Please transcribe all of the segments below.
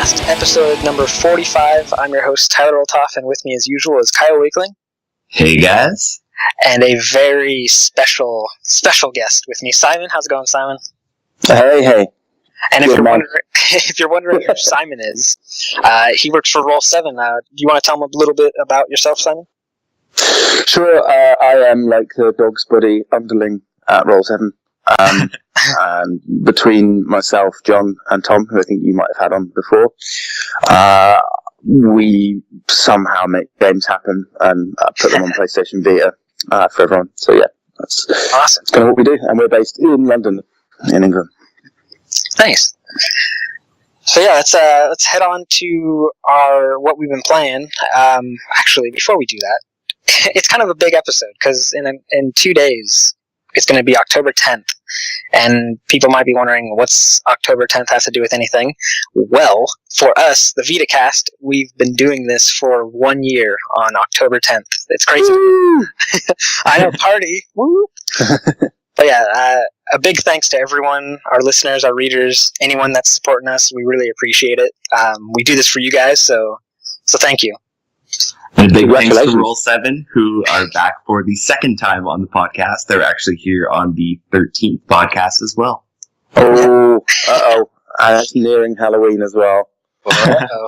VitaCast, episode number 45. I'm your host, Tyler Oltoff, and with me as usual is Kyle Wakeling. Hey, guys. And a very special guest with me, Simon. How's it going, Simon? Hey. And if you're wondering who Simon is, he works for Roll7. Do you want to tell him a little bit about yourself, Simon? Sure. I am like the dog's buddy underling at Roll7. Between myself, John, and Tom, who I think you might have had on before, we somehow make games happen and put them on PlayStation Vita for everyone. So yeah, that's awesome. Kind of what we do, and we're based in London, in England. Nice. So yeah, let's head on to what we've been playing. Actually, before we do that, it's kind of a big episode because in 2 days it's going to be October 10th, and people might be wondering what's October 10th have to do with anything. Well, for us, the VitaCast, we've been doing this for 1 year on October 10th. It's crazy. I know, party. Woo! But yeah, a big thanks to everyone, our listeners, our readers, anyone that's supporting us. We really appreciate it. We do this for you guys, so thank you. And a big thanks to Roll7, who are back for the second time on the podcast. They're actually here on the 13th podcast as well. Oh, and it's nearing Halloween as well. Uh-oh.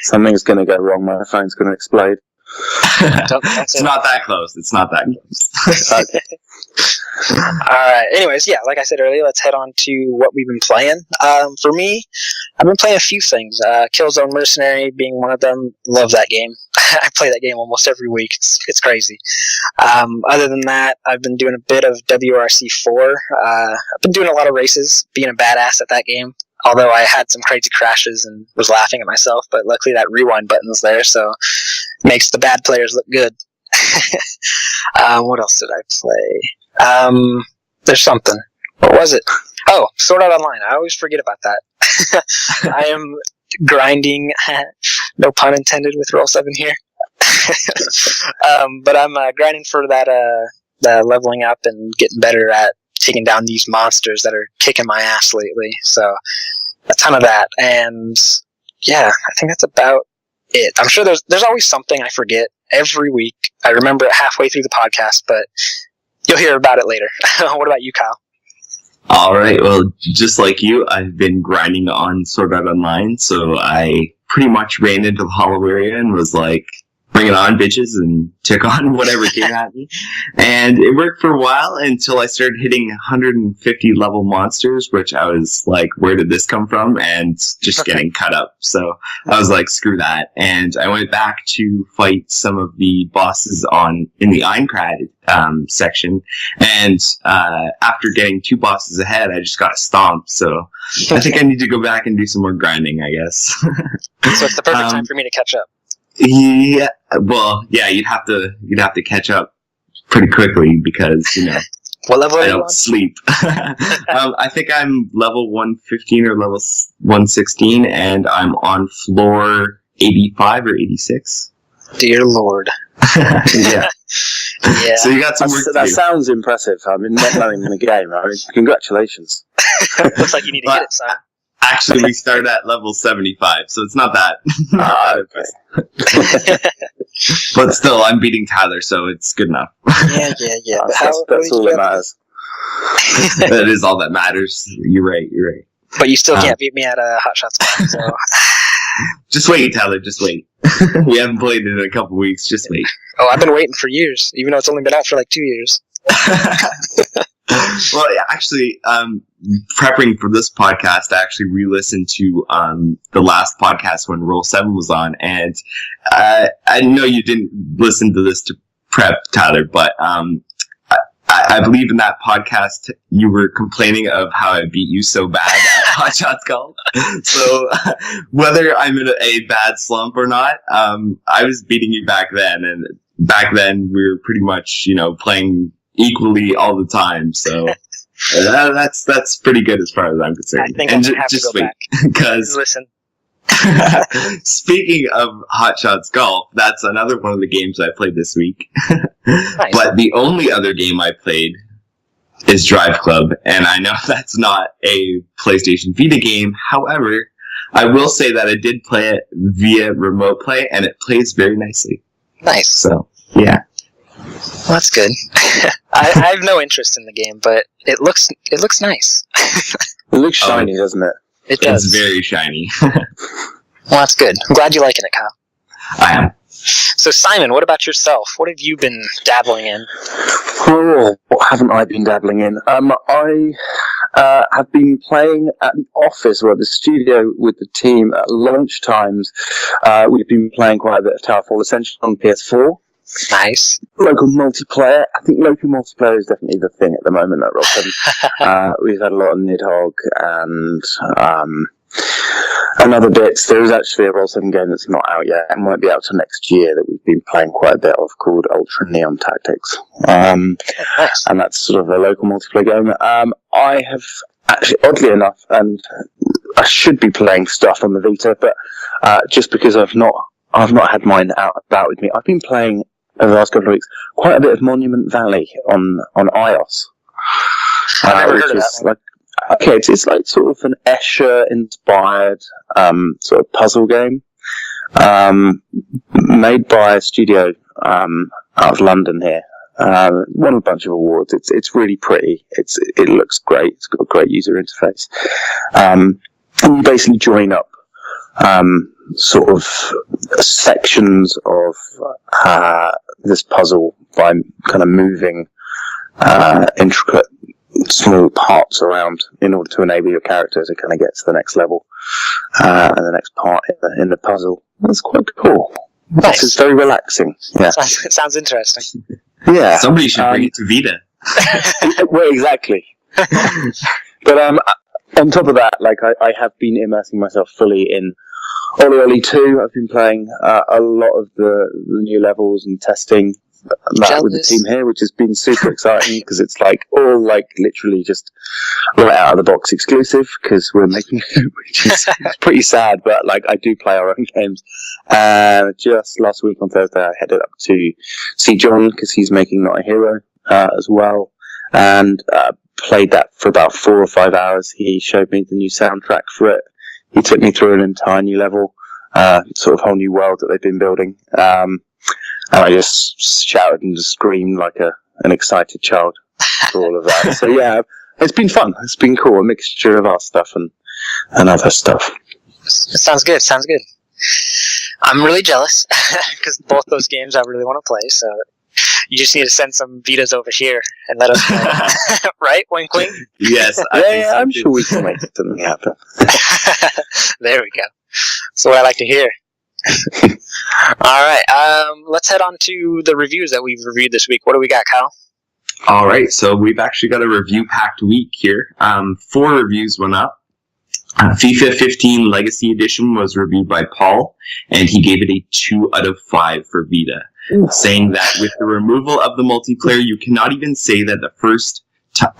Something's going to go wrong. My phone's going to explode. It's not that close. Okay. Alright, anyways, yeah, like I said earlier, let's head on to what we've been playing. For me, I've been playing a few things. Killzone Mercenary being one of them. Love that game. I play that game almost every week. It's crazy. Other than that, I've been doing a bit of WRC4. I've been doing a lot of races, being a badass at that game. Although I had some crazy crashes and was laughing at myself, but luckily that rewind button's there, so makes the bad players look good. What else did I play? There's something. What was it? Oh, Sword Art Online. I always forget about that. I am grinding, no pun intended with Roll7 here. But I'm grinding for that leveling up and getting better at taking down these monsters that are kicking my ass lately. So a ton of that, and yeah, I think that's about it. I'm sure there's always something I forget every week. I remember it halfway through the podcast, but you'll hear about it later. What about you, Kyle? All right. Well, just like you, I've been grinding on Sword Art Online, so I pretty much ran into the hollow area and was like, bring it on, bitches, and took on whatever came at me. And it worked for a while until I started hitting 150 level monsters, which I was like, where did this come from? And just getting cut up. So I was like, screw that. And I went back to fight some of the bosses in the Aincrad section. And after getting 2 bosses ahead, I just got stomped. So I think I need to go back and do some more grinding, I guess. So it's the perfect time for me to catch up. Yeah, well, yeah, you'd have to catch up pretty quickly because, what level are you I don't on? sleep. I think I'm level 115 or level 116, and I'm on floor 85 or 86. Dear Lord. Yeah. Yeah. So you got some work to do. That sounds impressive. I mean, not knowing in the game. I mean, congratulations. Looks like you need to get it, son. Actually, we started at level 75, so it's not that. Okay. But still, I'm beating Tyler, so it's good enough. Yeah. That's all that matters. That is all that matters. You're right. But you still can't beat me at Hot Shots. So. Just wait, Tyler, just wait. We haven't played it in a couple weeks, just wait. Oh, I've been waiting for years, even though it's only been out for like 2 years. Well, actually, prepping for this podcast, I actually re-listened to the last podcast when Roll7 was on, and I know you didn't listen to this to prep, Tyler, but I believe in that podcast you were complaining of how I beat you so bad at Hot Shots Golf. So whether I'm in a bad slump or not, I was beating you back then, and back then we were pretty much, playing equally all the time, so that's pretty good as far as I'm concerned. I think I'm gonna have to go back because listen. Speaking of Hot Shots Golf, that's another one of the games I played this week. Nice. But the only other game I played is Drive Club, and I know that's not a PlayStation Vita game. However, I will say that I did play it via remote play, and it plays very nicely. Nice. So, yeah. Well, that's good. I have no interest in the game, but it looks nice. It looks shiny, doesn't it? It does. It's very shiny. Well, that's good. I'm glad you're liking it, Kyle. I am. So, Simon, what about yourself? What have you been dabbling in? Oh, what haven't I been dabbling in? I have been playing at the office or at the studio with the team at lunch times. We've been playing quite a bit of Towerfall Ascension on PS4. Nice. Local multiplayer. I think local multiplayer is definitely the thing at the moment at Rockhaven. We've had a lot of Nidhogg and other bits. There is actually a Roll7 game that's not out yet and might be out till next year that we've been playing quite a bit of called Ultra Neon Tactics. Nice. And that's sort of a local multiplayer game. I have actually, oddly enough, and I should be playing stuff on the Vita, but just because I've not had mine out about with me, I've been playing over the last couple of weeks quite a bit of Monument Valley on iOS. I've never heard of that one. Okay, it's like sort of an Escher-inspired sort of puzzle game made by a studio out of London here. Won a bunch of awards. It's really pretty. It looks great. It's got a great user interface. And you basically join up sort of sections of this puzzle by kind of moving intricate small parts around in order to enable your character to kind of get to the next level and the next part in the puzzle. That's quite cool. Nice. It's very relaxing. Yeah. It sounds interesting. Yeah. Somebody should bring it to Vita. Well, exactly. But on top of that, like I have been immersing myself fully in OlliOlli 2. I've been playing a lot of the new levels and testing that with the team here, which has been super exciting because it's like all like literally just right out of the box exclusive because we're making it, which is pretty sad, but like I do play our own games. Just last week on Thursday I headed up to see John because he's making Not a Hero as well, and played that for about 4 or 5 hours. He showed me the new soundtrack for it. He took me through an entire new level, sort of whole new world that they've been building. And I just shouted and just screamed like an excited child for all of that. So yeah, it's been fun. It's been cool. A mixture of our stuff and other stuff. It sounds good. Sounds good. I'm really jealous because both those games I really want to play. So you just need to send some Vitas over here and let us play. Right? Wink, wink. Yes. I'm sure we can make something happen. There we go. That's what I like to hear. All right, let's head on to the reviews that we've reviewed this week. What do we got, Kyle? All right, so we've actually got a review-packed week here. 4 reviews went up. FIFA 15 Legacy Edition was reviewed by Paul, and he gave it a 2 out of 5 for Vita, saying that with the removal of the multiplayer, you cannot even say that first-time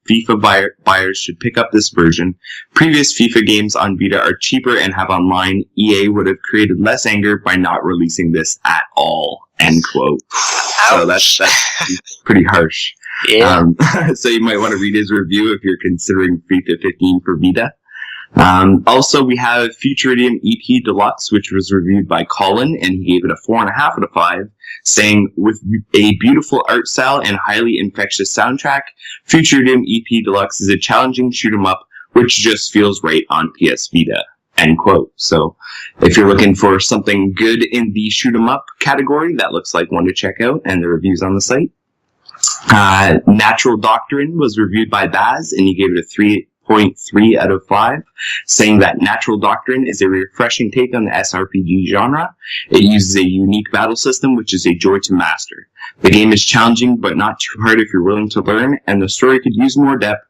FIFA buyers should pick up this version. Previous FIFA games on Vita are cheaper and have online. EA would have created less anger by not releasing this at all. End quote. So that's pretty harsh. Yeah. So you might want to read his review if you're considering FIFA 15 for Vita. Also, we have Futuridium EP Deluxe, which was reviewed by Colin, and he gave it a 4.5 out of 5, saying, with a beautiful art style and highly infectious soundtrack, Futuridium EP Deluxe is a challenging shoot-'em-up, which just feels right on PS Vita. End quote. So, if you're looking for something good in the shoot-'em-up category, that looks like one to check out, and the review's on the site. Natural Doctrine was reviewed by Baz, and he gave it a 3.3 out of 5, saying that Natural Doctrine is a refreshing take on the SRPG genre. It uses a unique battle system, which is a joy to master. The game is challenging, but not too hard if you're willing to learn, and the story could use more depth,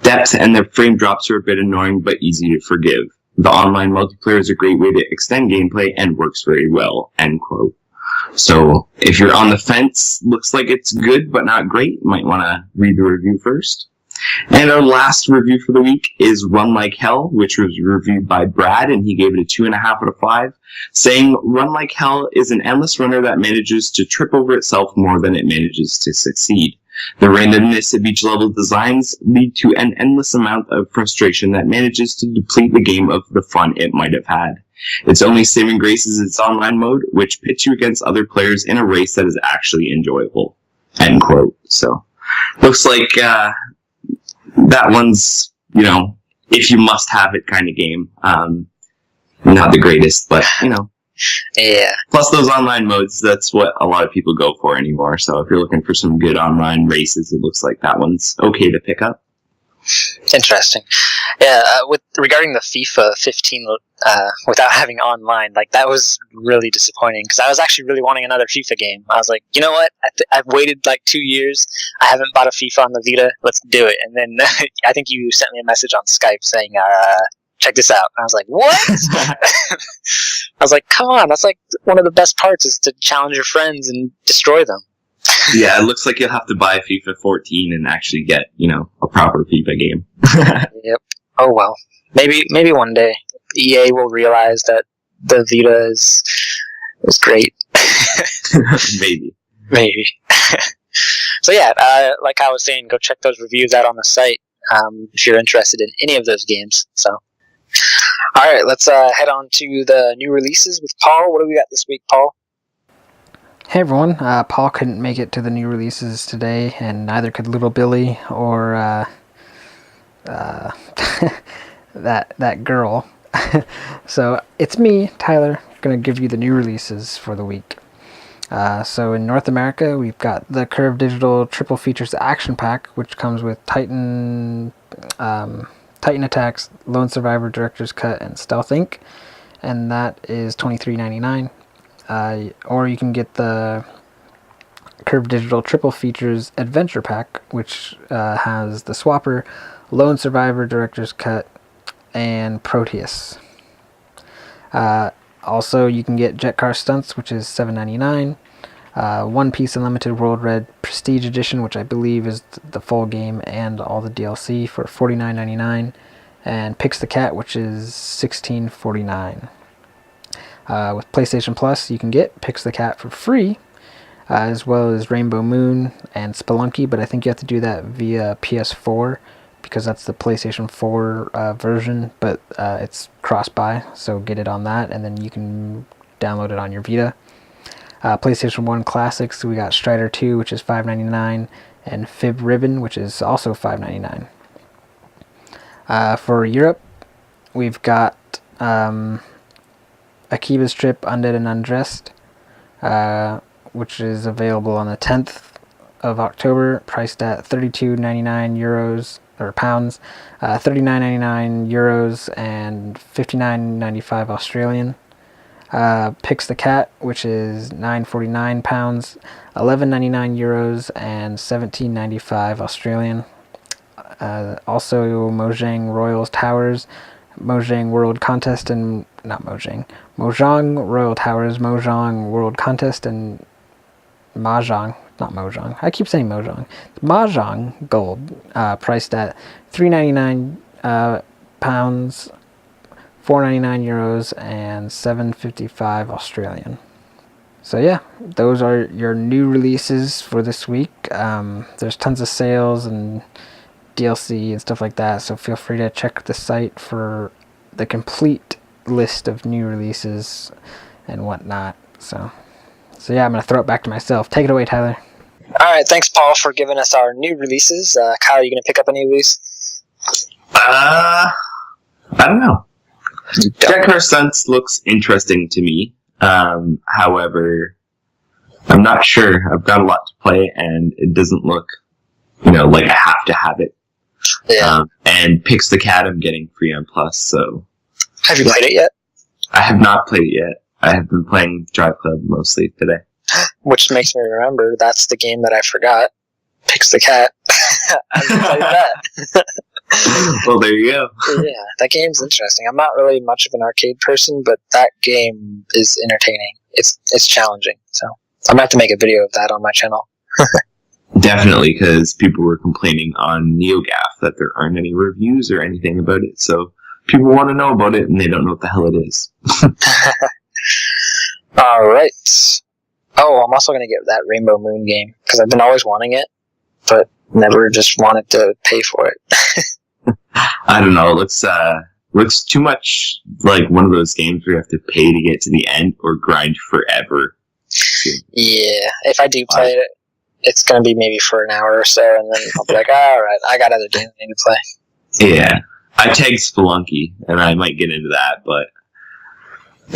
and the frame drops are a bit annoying, but easy to forgive. The online multiplayer is a great way to extend gameplay and works very well. End quote. So, if you're on the fence, looks like it's good, but not great, you might want to read the review first. And our last review for the week is Run Like Hell, which was reviewed by Brad, and he gave it a 2.5 out of 5, saying, Run Like Hell is an endless runner that manages to trip over itself more than it manages to succeed. The randomness of each level designs lead to an endless amount of frustration that manages to deplete the game of the fun it might have had. Its only saving grace is its online mode, which pits you against other players in a race that is actually enjoyable. End quote. So, looks like that one's, if you must have it kind of game. Not the greatest, but, Yeah. Plus those online modes, that's what a lot of people go for anymore. So if you're looking for some good online races, it looks like that one's okay to pick up. Interesting. Yeah, regarding the FIFA 15, without having online, that was really disappointing because I was actually really wanting another FIFA game. I was like, you know what? I've waited 2 years. I haven't bought a FIFA on the Vita. Let's do it. And then I think you sent me a message on Skype saying, check this out. And I was like, what? I was like, come on. That's one of the best parts is to challenge your friends and destroy them. Yeah, it looks like you'll have to buy FIFA 14 and actually get, a proper FIFA game. Yep. Oh, well. Maybe one day EA will realize that the Vita is great. Maybe. So yeah, like I was saying, go check those reviews out on the site if you're interested in any of those games. So, all right, let's head on to the new releases with Paul. What do we got this week, Paul? Hey everyone, Paul couldn't make it to the new releases today, and neither could Little Billy or that girl. So it's me, Tyler, gonna give you the new releases for the week. So in North America, we've got the Curve Digital Triple Features Action Pack, which comes with Titan Attacks, Lone Survivor Director's Cut, and Stealth Inc., and that is $23.99. Or you can get the Curve Digital Triple Features Adventure Pack, which has the Swapper, Lone Survivor Director's Cut, and Proteus. Also, you can get Jet Car Stunts, which is $7.99. One Piece Unlimited World Red Prestige Edition, which I believe is the full game and all the DLC, for $49.99. And Pix the Cat, which is $16.49. With PlayStation Plus, you can get Pix the Cat for free, as well as Rainbow Moon and Spelunky, but I think you have to do that via PS4, because that's the PlayStation 4 version, but it's cross-buy, so get it on that, and then you can download it on your Vita. PlayStation 1 Classics, we got Strider 2, which is $5.99, and Fib Ribbon, which is also $5.99. For Europe, we've got Akiba's Trip Undead and Undressed, which is available on the 10th of October, priced at €32.99 or pounds, €39.99 and £59.95 Australian. Pix the Cat, which is £9.49 pounds, €11.99 and £17.95 Australian. Also Mojang Royals Towers, Mojang World Contest, and Mojang Royal Towers, Mojang World Contest, and Mahjong, not Mojang. I keep saying Mojang. Mahjong Gold, priced at £3.99 pounds, €4.99 and £7.55 Australian. So yeah, those are your new releases for this week. There's tons of sales and DLC and stuff like that, so feel free to check the site for the complete list of new releases and whatnot. So yeah, I'm gonna throw it back to myself. Take it away, Tyler. All right, thanks, Paul, for giving us our new releases. Kyle, are you gonna pick up any of these? I don't know. Jet Car Stunts looks interesting to me. However, I'm not sure. I've got a lot to play, and it doesn't look, like I have to have it. Yeah. And Pix the Cat I'm getting free on Plus, so... Have you played it yet? I have not played it yet. I have been playing Drive Club mostly today. Which makes me remember, that's the game that I forgot. Pix the Cat. I haven't played that. Well, there you go. Yeah, that game's interesting. I'm not really much of an arcade person, but that game is entertaining. It's challenging, so I'm gonna have to make a video of that on my channel. Definitely, because people were complaining on NeoGAF that there aren't any reviews or anything about it, so people want to know about it, and they don't know what the hell it is. All right. Oh, I'm also gonna get that Rainbow Moon game, because I've been always wanting it, but never just wanted to pay for it. I don't know. It looks too much like one of those games where you have to pay to get to the end or grind forever. Yeah, if I do play it, it's going to be maybe for an hour or so, and then I'll be like, all right, I got other games I need to play. Yeah. I tagged Spelunky, and I might get into that, but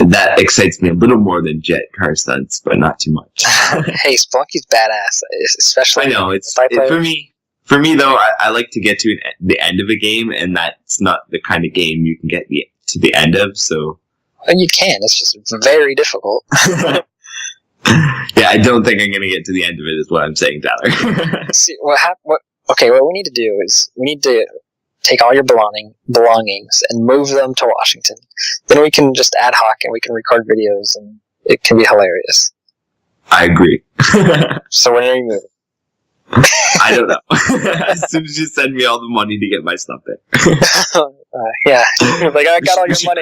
that excites me a little more than jet car stunts, but not too much. Hey, Spelunky's badass, especially. I know For me though, I like to get to the end of a game, and that's not the kind of game you can get to the end of. So, and you can. It's just very difficult. Yeah, I don't think I'm going to get to the end of it. Is what I'm saying, Tyler. See, what we need to do is we need to take all your belongings and move them to Washington. Then we can just ad hoc and we can record videos, and it can be hilarious. I agree. So when are you moving? I don't know. As soon as you send me all the money to get my stuff there. Yeah. Like, I got all your money.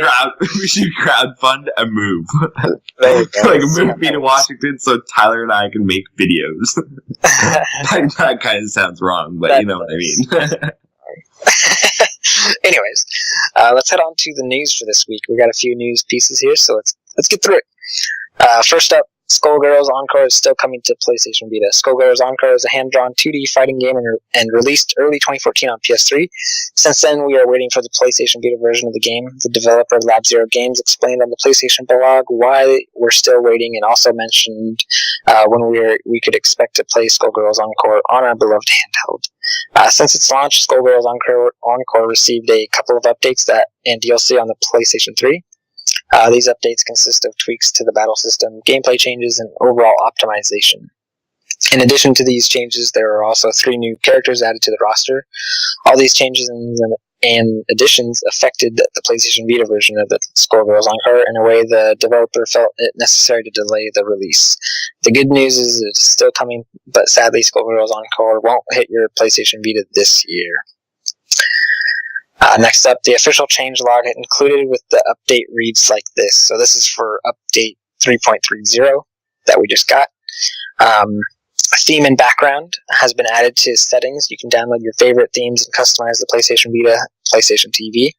We should crowdfund a move. There you go. Like move me to Washington so Tyler and I can make videos. That kind of sounds wrong, but you know what I mean. Anyways, let's head on to the news for this week. We got a few news pieces here, so let's get through it. First up, Skullgirls Encore is still coming to PlayStation Vita. Skullgirls Encore is a hand-drawn 2D fighting game and released early 2014 on PS3. Since then, we are waiting for the PlayStation Vita version of the game. The developer Lab Zero Games explained on the PlayStation blog why we're still waiting, and also mentioned when we could expect to play Skullgirls Encore on our beloved handheld. Since its launch, Skullgirls Encore received a couple of updates and DLC on the PlayStation 3. These updates consist of tweaks to the battle system, gameplay changes, and overall optimization. In addition to these changes, there are also 3 new characters added to the roster. All these changes and additions affected the PlayStation Vita version of the Skullgirls Encore in a way the developer felt it necessary to delay the release. The good news is it's still coming, but sadly Skullgirls Encore won't hit your PlayStation Vita this year. Next up, the official changelog included with the update reads like this. So this is for update 3.30 that we just got. A theme and background has been added to settings. You can download your favorite themes and customize the PlayStation Vita, PlayStation TV.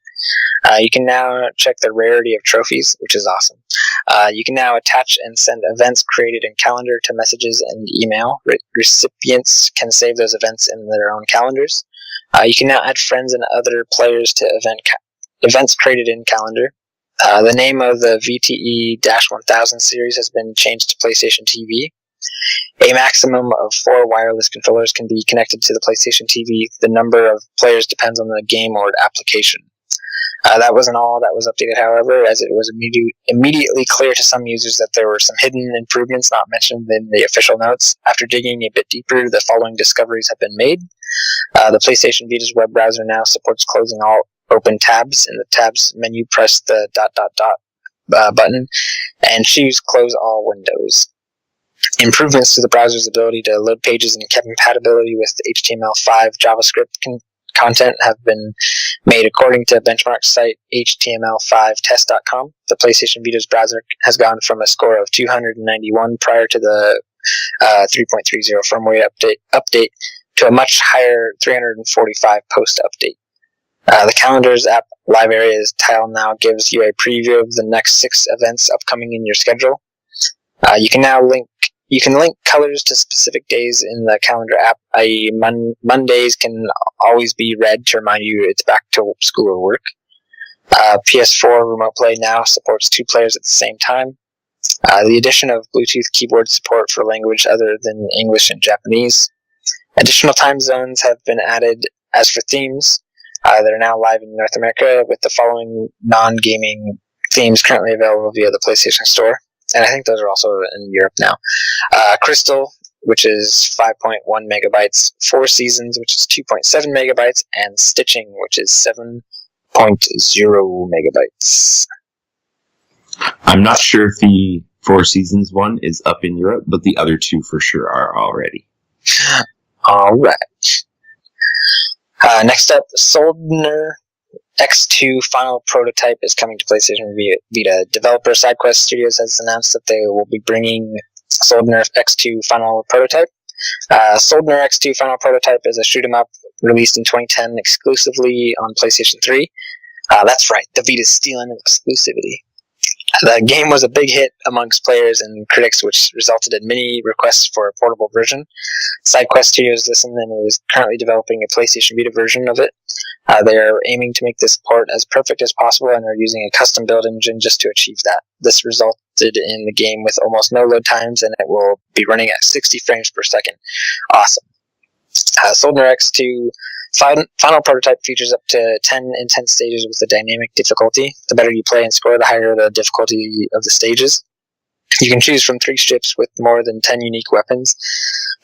You can now check the rarity of trophies, which is awesome. You can now attach and send events created in Calendar to messages and email. Recipients can save those events in their own calendars. You can now add friends and other players to events created in Calendar. The name of the VTE-1000 series has been changed to PlayStation TV. A maximum of 4 wireless controllers can be connected to the PlayStation TV. The number of players depends on the game or application. That wasn't all that was updated, however, as it was immediately clear to some users that there were some hidden improvements not mentioned in the official notes. After digging a bit deeper, the following discoveries have been made. The PlayStation Vita's web browser now supports closing all open tabs. In the tabs menu, press the ... button and choose Close All Windows. Improvements to the browser's ability to load pages and compatibility with HTML5 JavaScript content have been made according to benchmark site html5test.com. The PlayStation Vita's browser has gone from a score of 291 prior to the 3.30 firmware update to a much higher 345 post-update. The Calendars app live areas tile now gives you a preview of the next 6 events upcoming in your schedule. You can link colors to specific days in the Calendar app, i.e. Mondays can always be red to remind you it's back to school or work. PS4 Remote Play now supports 2 players at the same time. The addition of Bluetooth keyboard support for language other than English and Japanese. Additional time zones have been added. As for themes, that are now live in North America with the following non-gaming themes currently available via the PlayStation Store. And I think those are also in Europe now. Crystal, which is 5.1 megabytes. 4 Seasons, which is 2.7 megabytes. And Stitching, which is 7.0 megabytes. I'm not sure if the 4 Seasons one is up in Europe, but the other 2 for sure are already. Alright. Next up, Soldner X2 final prototype is coming to PlayStation Vita. Developer SideQuest Studios has announced that they will be bringing Soldner X2 final prototype. Soldner X2 Final Prototype is a shoot 'em up released in 2010 exclusively on PlayStation 3. That's right, the Vita's stealing exclusivity. The game was a big hit amongst players and critics, which resulted in many requests for a portable version. SideQuest Studios listened and is currently developing a PlayStation Vita version of it. They are aiming to make this port as perfect as possible and are using a custom build engine just to achieve that. This resulted in the game with almost no load times, and it will be running at 60 frames per second. Awesome. Soldner X2 Final Prototype features up to 10 intense stages with a dynamic difficulty. The better you play and score, the higher the difficulty of the stages. You can choose from 3 ships with more than 10 unique weapons.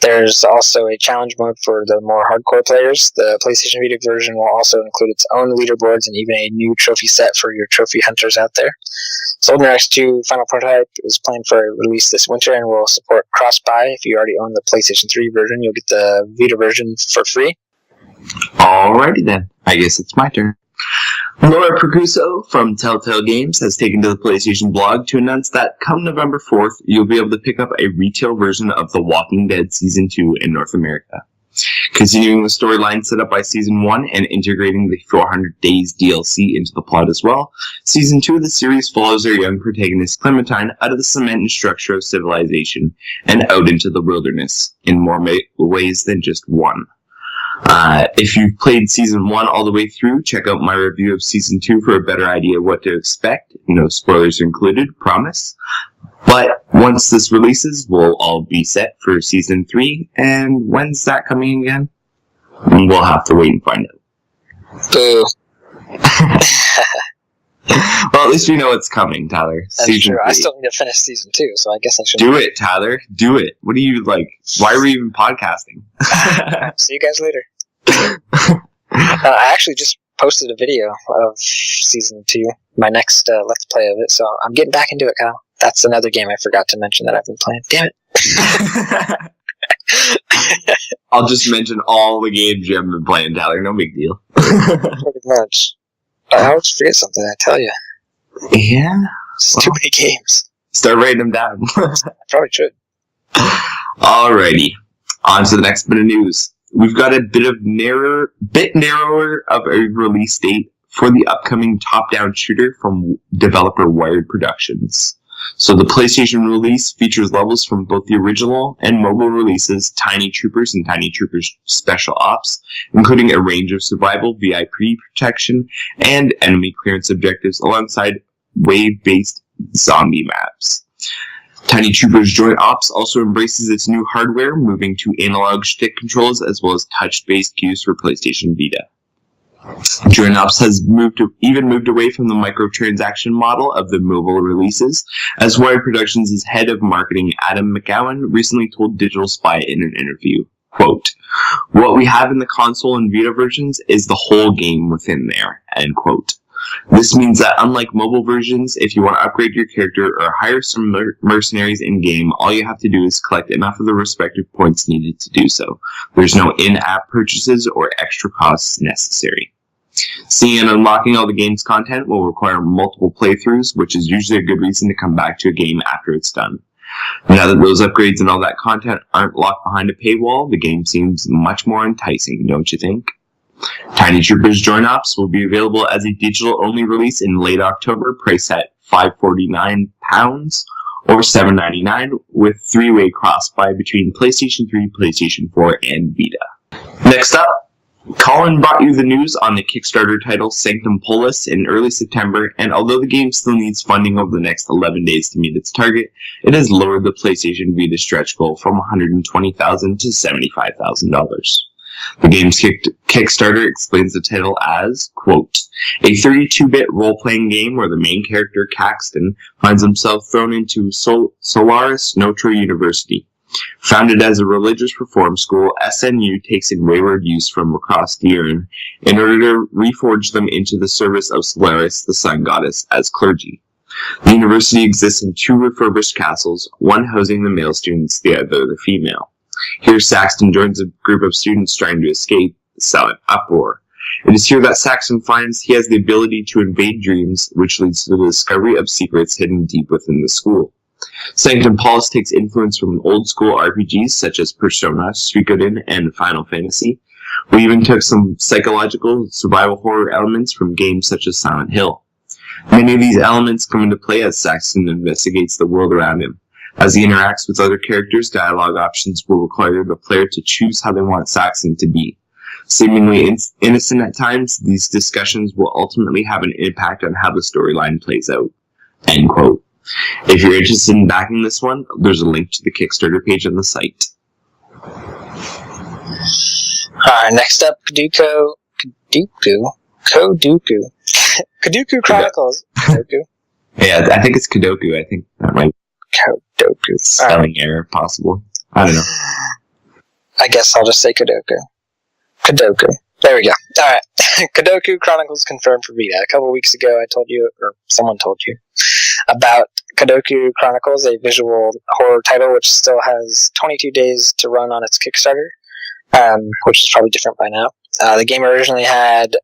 There's also a challenge mode for the more hardcore players. The PlayStation Vita version will also include its own leaderboards and even a new trophy set for your trophy hunters out there. Soldner X2 Final Prototype is planned for a release this winter and will support cross-buy. If you already own the PlayStation 3 version, you'll get the Vita version for free. Alrighty then, I guess it's my turn. Laura Percuso from Telltale Games has taken to the PlayStation blog to announce that come November 4th, you'll be able to pick up a retail version of The Walking Dead Season 2 in North America. Continuing the storyline set up by Season 1 and integrating the 400 Days DLC into the plot as well, Season 2 of the series follows our young protagonist Clementine out of the cement and structure of civilization and out into the wilderness, in more ways than just one. If you've played Season 1 all the way through, check out my review of Season 2 for a better idea of what to expect. No spoilers included, promise. But once this releases, we'll all be set for Season 3, and when's that coming again? We'll have to wait and find out. Boo. Well, at least we know it's coming, Tyler. That's Season true. 3. I still need to finish Season 2, so I guess I should... Do it, Tyler. Do it. What are you, like, why are we even podcasting? See you guys later. I actually just posted a video of Season 2, my next Let's Play of it, so I'm getting back into it, Kyle. That's another game I forgot to mention that I've been playing. Damn it. I'll just mention all the games you haven't been playing, Tyler. No big deal. Pretty much. I always forget something, I tell you. Yeah? It's too many games. Start writing them down. I probably should. Alrighty. On to the next bit of news. We've got a bit narrower of a release date for the upcoming top-down shooter from developer Wired Productions. So the PlayStation release features levels from both the original and mobile releases Tiny Troopers and Tiny Troopers Special Ops, including a range of survival, VIP protection, and enemy clearance objectives alongside wave-based zombie maps. Tiny Troopers Joint Ops also embraces its new hardware, moving to analog stick controls as well as touch-based cues for PlayStation Vita. Joint Ops has moved away from the microtransaction model of the mobile releases, as Wired Productions' head of marketing Adam McGowan recently told Digital Spy in an interview, quote, "What we have in the console and Vita versions is the whole game within there," end quote. This means that unlike mobile versions, if you want to upgrade your character or hire some mercenaries in-game, all you have to do is collect enough of the respective points needed to do so. There's no in-app purchases or extra costs necessary. Seeing and unlocking all the game's content will require multiple playthroughs, which is usually a good reason to come back to a game after it's done. Now that those upgrades and all that content aren't locked behind a paywall, the game seems much more enticing, don't you think? Tiny Troopers Joint Ops will be available as a digital-only release in late October, priced at £549 or $7.99, with three-way cross-buy between PlayStation 3, PlayStation 4, and Vita. Next up, Colin brought you the news on the Kickstarter title Sanctum Polis in early September, and although the game still needs funding over the next 11 days to meet its target, it has lowered the PlayStation Vita stretch goal from $120,000 to $75,000. The game's Kickstarter explains the title as, quote, a 32-bit role-playing game where the main character, Caxton, finds himself thrown into Solaris Notre University. Founded as a religious reform school, SNU takes in wayward youths from across the urn in order to reforge them into the service of Solaris, the sun goddess, as clergy. The university exists in 2 refurbished castles, one housing the male students, the other the female. Here Saxton joins a group of students trying to escape the silent uproar. It is here that Saxton finds he has the ability to invade dreams, which leads to the discovery of secrets hidden deep within the school. Sanctum Pulse takes influence from old-school RPGs such as Persona, Suikoden, and Final Fantasy. We even took some psychological survival horror elements from games such as Silent Hill. Many of these elements come into play as Saxon investigates the world around him. As he interacts with other characters, dialogue options will require the player to choose how they want Saxon to be. Seemingly innocent at times, these discussions will ultimately have an impact on how the storyline plays out. End quote. If you're interested in backing this one, there's a link to the Kickstarter page on the site. Alright, next up, Kodoku Chronicles. Kodoku. Yeah, I think it's Kodoku. I think that might Kodoku. spelling error possible. I don't know. I guess I'll just say Kodoku. Kodoku. There we go. Alright. Kodoku Chronicles confirmed for Vita. A couple weeks ago I told you, or someone told you, about Kodoku Chronicles, a visual horror title which still has 22 days to run on its Kickstarter, which is probably different by now. The game originally had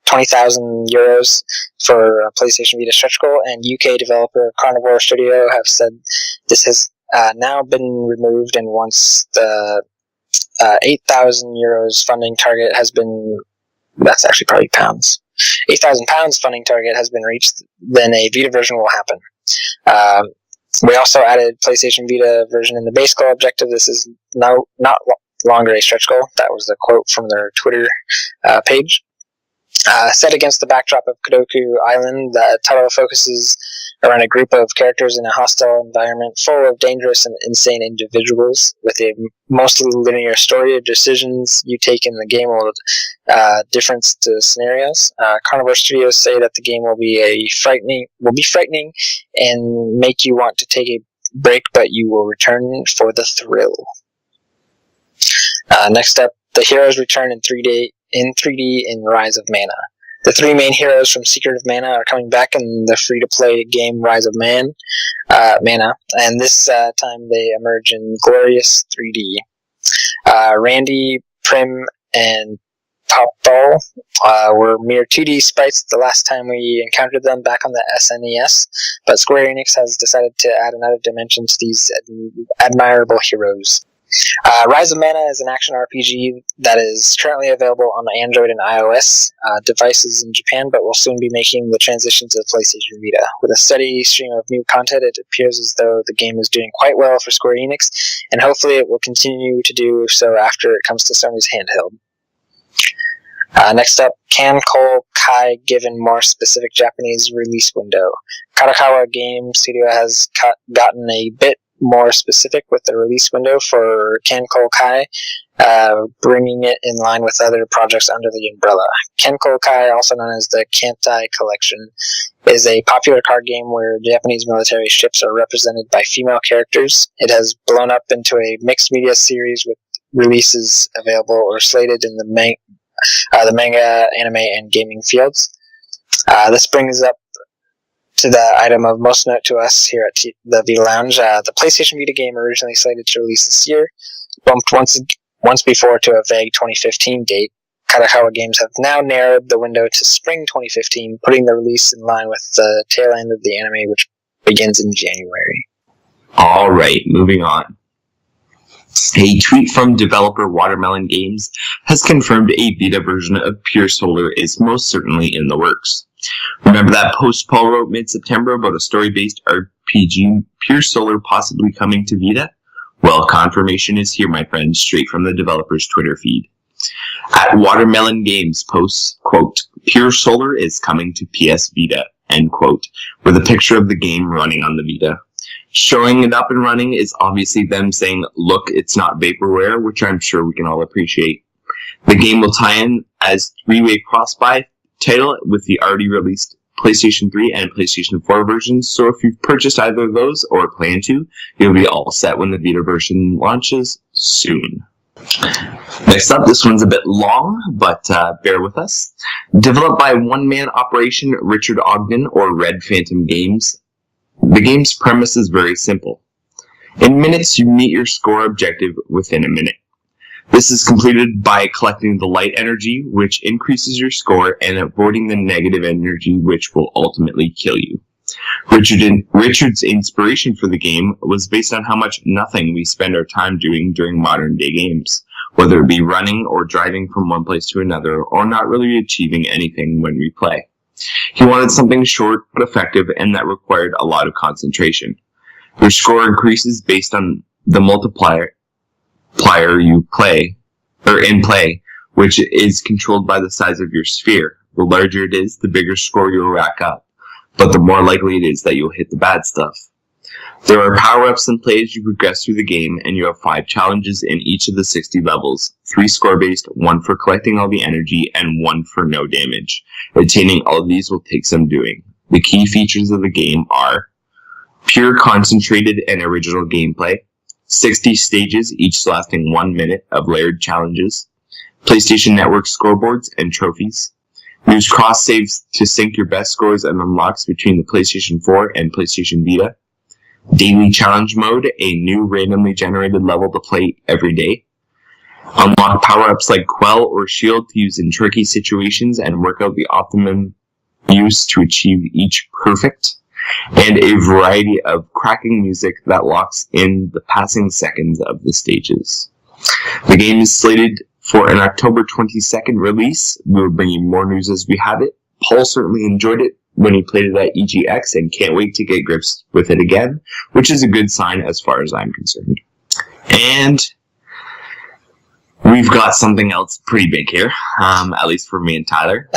20,000 euros for a PlayStation Vita stretch goal, and UK developer Carnivore Studio have said this has now been removed, and once the 8,000 euros funding target has been, that's actually probably pounds, 8,000 pounds funding target has been reached, then a Vita version will happen. We also added PlayStation Vita version in the base goal objective. This is not longer a stretch goal. That was the quote from their Twitter page. Set against the backdrop of Kodoku Island, the title focuses around a group of characters in a hostile environment full of dangerous and insane individuals, with a mostly linear story of decisions you take in the game will difference to scenarios. Carnivore Studios say that the game will be frightening and make you want to take a break, but you will return for the thrill. Next up, the heroes return in 3D in Rise of Mana. The three main heroes from Secret of Mana are coming back in the free-to-play game Rise of Mana, and this time they emerge in glorious 3D. Randy, Prim, and Popball were mere 2D sprites the last time we encountered them back on the SNES, but Square Enix has decided to add another dimension to these admirable heroes. Rise of Mana is an action RPG that is currently available on Android and iOS devices in Japan, but will soon be making the transition to the PlayStation Vita. With a steady stream of new content, it appears as though the game is doing quite well for Square Enix, and hopefully it will continue to do so after it comes to Sony's handheld. Next up, Can Cole Kai given more specific Japanese release window. Kadokawa Game Studio has gotten a bit more specific with the release window for Kenko Kai, bringing it in line with other projects under the umbrella. Kenko Kai, also known as the Kantai Collection, is a popular card game where Japanese military ships are represented by female characters. It has blown up into a mixed media series with releases available or slated in the manga, anime, and gaming fields. This brings up to the item of most note to us here at the Vita Lounge. The PlayStation Vita game, originally slated to release this year, bumped once before to a vague 2015 date. Kadokawa Games have now narrowed the window to spring 2015, putting the release in line with the tail end of the anime, which begins in January. Alright, moving on. A tweet from developer Watermelon Games has confirmed a Vita version of Pure Solar is most certainly in the works. Remember that post Paul wrote mid-September about a story-based RPG Pure Solar possibly coming to Vita? Well, confirmation is here, my friends, straight from the developer's Twitter feed. At Watermelon Games posts, quote, Pure Solar is coming to PS Vita, end quote, with a picture of the game running on the Vita. Showing it up and running is obviously them saying, look, it's not vaporware, which I'm sure we can all appreciate. The game will tie in as three-way cross-buy title with the already released PlayStation 3 and PlayStation 4 versions, so if you've purchased either of those or plan to, you'll be all set when the Vita version launches soon. Next up, this one's a bit long, but bear with us. Developed by one-man operation Richard Ogden or Red Phantom Games, the game's premise is very simple. In minutes, you meet your score objective within a minute. This is completed by collecting the light energy, which increases your score, and avoiding the negative energy, which will ultimately kill you. Richard's inspiration for the game was based on how much nothing we spend our time doing during modern-day games, whether it be running or driving from one place to another, or not really achieving anything when we play. He wanted something short but effective and that required a lot of concentration. Your score increases based on the multiplier you play, or in play, which is controlled by the size of your sphere. The larger it is, the bigger score you'll rack up, but the more likely it is that you'll hit the bad stuff. There are power-ups in play as you progress through the game, and you have 5 challenges in each of the 60 levels, 3 score-based, 1 for collecting all the energy, and 1 for no damage. Attaining all of these will take some doing. The key features of the game are pure, concentrated, and original gameplay, 60 stages, each lasting 1 minute of layered challenges, PlayStation Network scoreboards and trophies, use cross-saves to sync your best scores and unlocks between the PlayStation 4 and PlayStation Vita, daily challenge mode, a new randomly generated level to play every day, unlock power-ups like Quell or Shield to use in tricky situations and work out the optimum use to achieve each perfect, and a variety of cracking music that locks in the passing seconds of the stages. The game is slated for an October 22nd release. We'll bring you more news as we have it. Paul certainly enjoyed it when he played it at EGX and can't wait to get grips with it again, which is a good sign as far as I'm concerned. And we've got something else pretty big here, at least for me and Tyler.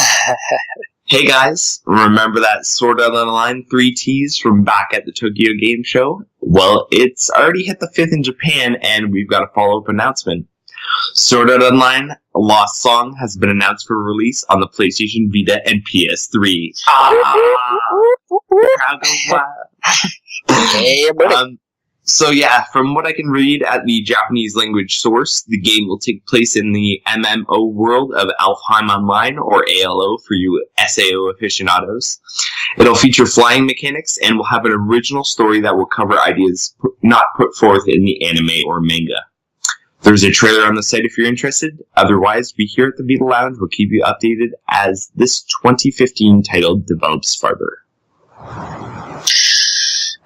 Hey guys, remember that Sword Art Online 3Ts from back at the Tokyo Game Show? Well, it's already hit the 5th in Japan, and we've got a follow-up announcement. Sword Art Online Lost Song has been announced for release on the PlayStation Vita and PS3. Crowd goes wild. So yeah, from what I can read at the Japanese language source, the game will take place in the MMO world of Alfheim Online, or ALO for you SAO aficionados. It'll feature flying mechanics and will have an original story that will cover ideas not put forth in the anime or manga. There's a trailer on the site if you're interested. Otherwise, we here at the Vita Lounge will keep you updated as this 2015 title develops further.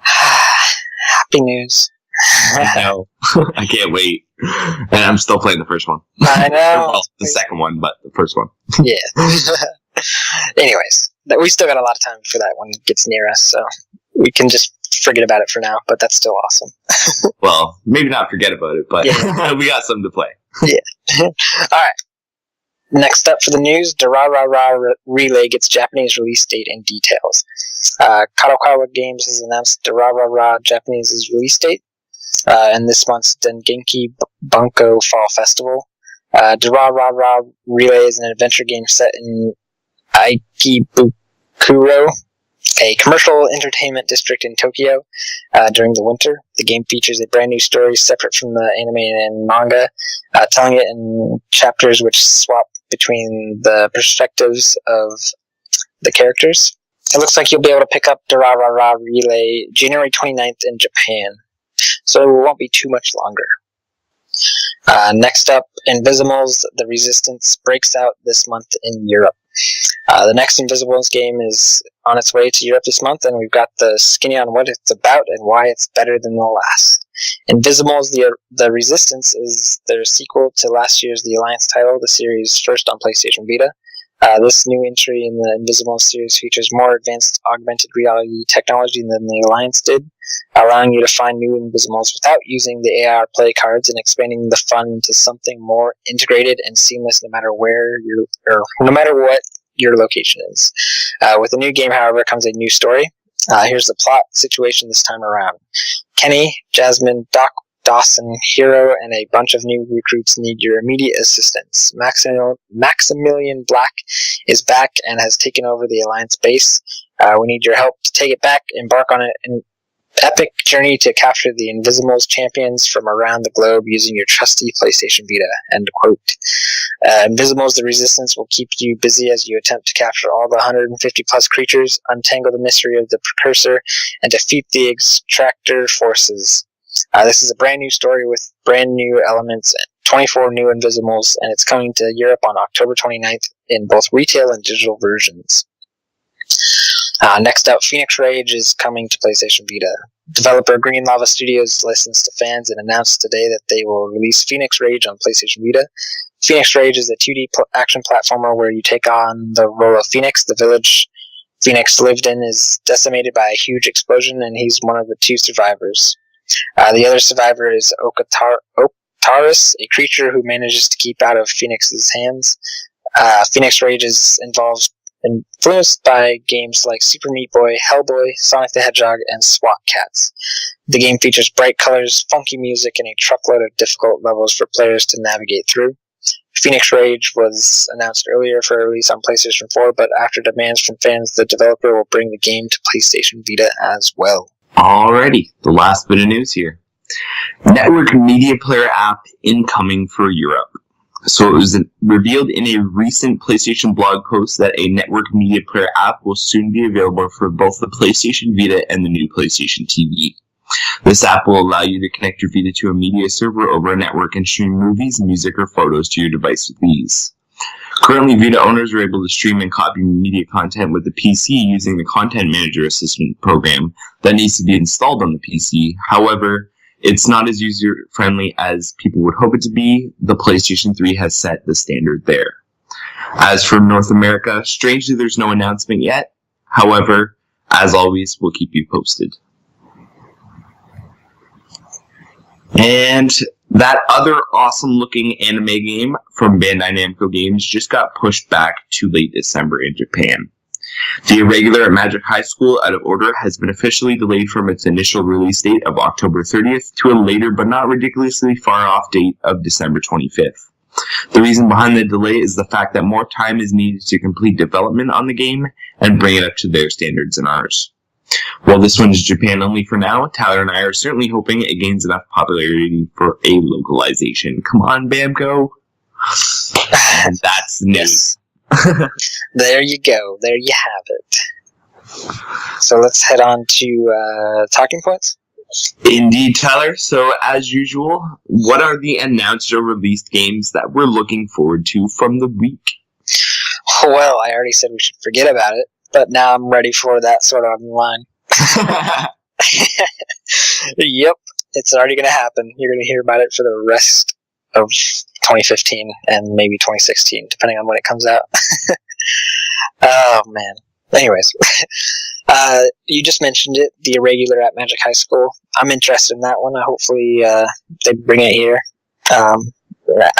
Happy news. I know. I can't wait. And I'm still playing the first one. I know. Well, the second one, but the first one. Yeah. Anyways, we still got a lot of time before that one gets near us, so we can just forget about it for now, but that's still awesome. Well, maybe not forget about it, but yeah. We got something to play. Yeah. Alright. Next up for the news, Durarara Relay gets Japanese release date and details. Kadokawa Games has announced Durarara Japanese release date, and this month's Dengenki Bunko Fall Festival. Durarara Relay is an adventure game set in Aikibukuro, a commercial entertainment district in Tokyo, during the winter. The game features a brand new story separate from the anime and manga, telling it in chapters which swap between the perspectives of the characters. It looks like you'll be able to pick up Durarara Relay January 29th in Japan, so it won't be too much longer. Next up, Invisimals: The Resistance breaks out this month in Europe. The next Invisibles game is on its way to Europe this month, and we've got the skinny on what it's about and why it's better than the last. Invisibles: The Resistance is their sequel to last year's The Alliance title, the series' first on PlayStation Vita. This new entry in the Invisibles series features more advanced augmented reality technology than the Alliance did, allowing you to find new Invisibles without using the AR play cards and expanding the fun into something more integrated and seamless no matter no matter what your location is. With the new game, however, comes a new story. Here's the plot situation this time around. Kenny, Jasmine, Doc, Dawson, Hero, and a bunch of new recruits need your immediate assistance. Maximilian Black is back and has taken over the Alliance base. We need your help to take it back, embark on an epic journey to capture the Invisibles champions from around the globe using your trusty PlayStation Vita. End quote. Invisibles: The Resistance will keep you busy as you attempt to capture all the 150 plus creatures, untangle the mystery of the precursor, and defeat the extractor forces. This is a brand new story with brand new elements, 24 new Invisibles, and it's coming to Europe on October 29th in both retail and digital versions. Next up, Phoenix Rage is coming to PlayStation Vita. Developer Green Lava Studios licensed to fans and announced today that they will release Phoenix Rage on PlayStation Vita. Phoenix Rage is a 2D action platformer where you take on the role of Phoenix. The village Phoenix lived in is decimated by a huge explosion, and he's one of the 2 survivors. The other survivor is Oktaris, a creature who manages to keep out of Phoenix's hands. Phoenix Rage is influenced by games like Super Meat Boy, Hellboy, Sonic the Hedgehog, and SWAT Cats. The game features bright colors, funky music, and a truckload of difficult levels for players to navigate through. Phoenix Rage was announced earlier for release on PlayStation 4, but after demands from fans, the developer will bring the game to PlayStation Vita as well. Alrighty, the last bit of news here. Network Media Player app incoming for Europe. So it was revealed in a recent PlayStation blog post that a Network Media Player app will soon be available for both the PlayStation Vita and the new PlayStation TV. This app will allow you to connect your Vita to a media server over a network and stream movies, music, or photos to your device with ease. Currently, Vita owners are able to stream and copy media content with the PC using the Content Manager Assistant program that needs to be installed on the PC. However, it's not as user-friendly as people would hope it to be. The PlayStation 3 has set the standard there. As for North America, strangely there's no announcement yet. However, as always, we'll keep you posted. And that other awesome-looking anime game from Bandai Namco Games just got pushed back to late December in Japan. The Irregular at Magic High School Out of Order has been officially delayed from its initial release date of October 30th to a later but not ridiculously far off date of December 25th. The reason behind the delay is the fact that more time is needed to complete development on the game and bring it up to their standards and ours. While this one is Japan only for now, Tyler and I are certainly hoping it gains enough popularity for a localization. Come on, Bamco! And that's the news. There you go. There you have it. So let's head on to talking points. Indeed, Tyler. So, as usual, what are the announced or released games that we're looking forward to from the week? Well, I already said we should forget about it, but now I'm ready for that sort of line. Yep, it's already going to happen. You're going to hear about it for the rest of 2015 and maybe 2016, depending on when it comes out. Oh, man. Anyways, you just mentioned it, the Irregular at Magic High School. I'm interested in that one. Hopefully they bring it here. I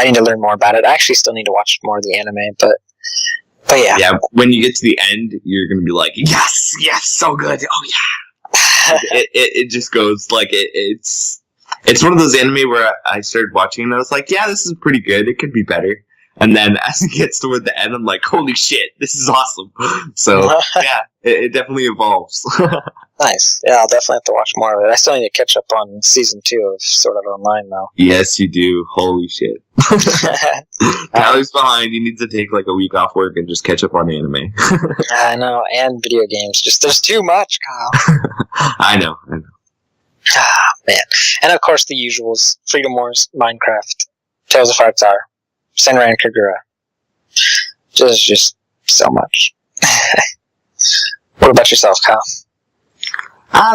need to learn more about it. I actually still need to watch more of the anime, but yeah. Yeah, when you get to the end, you're going to be like, yes, so good. Oh, yeah. it just goes like it's one of those anime where I started watching and I was like, yeah, this is pretty good. It could be better. And then as it gets toward the end, I'm like, holy shit, this is awesome. So, yeah, it definitely evolves. Nice. Yeah, I'll definitely have to watch more of it. I still need to catch up on season 2 of Sword Art Online, though. Yes, you do. Holy shit. Tyler's behind. He needs to take like a week off work and just catch up on anime. I know, and video games. Just there's too much, Kyle. I know. Ah, man. And of course the usuals. Freedom Wars, Minecraft, Tales of Hearts-R, Senran Kagura. Just so much. What about yourself, Kyle?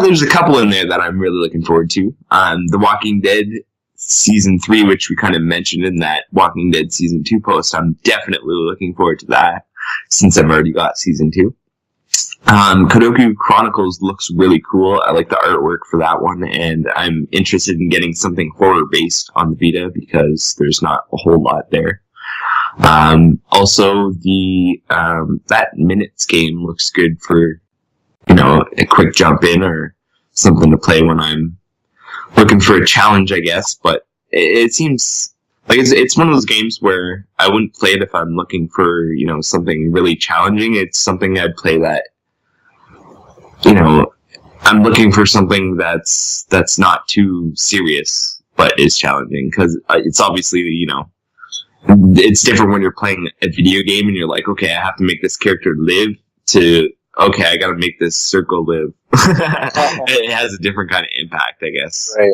There's a couple in there that I'm really looking forward to. The Walking Dead Season 3, which we kind of mentioned in that Walking Dead Season 2 post. I'm definitely looking forward to that, since I've already got Season 2. Kodoku Chronicles looks really cool. I like the artwork for that one, and I'm interested in getting something horror-based on the Vita, because there's not a whole lot there. Also, that Minutes game looks good for, a quick jump in or something to play when I'm looking for a challenge, I guess. But it seems like it's one of those games where I wouldn't play it if I'm looking for, something really challenging. It's something I'd play that, I'm looking for something that's not too serious, but is challenging. Because it's obviously, it's different when you're playing a video game and you're like, okay, I have to make this character live, to, okay, I gotta make this circle live. It has a different kind of impact, I guess, right.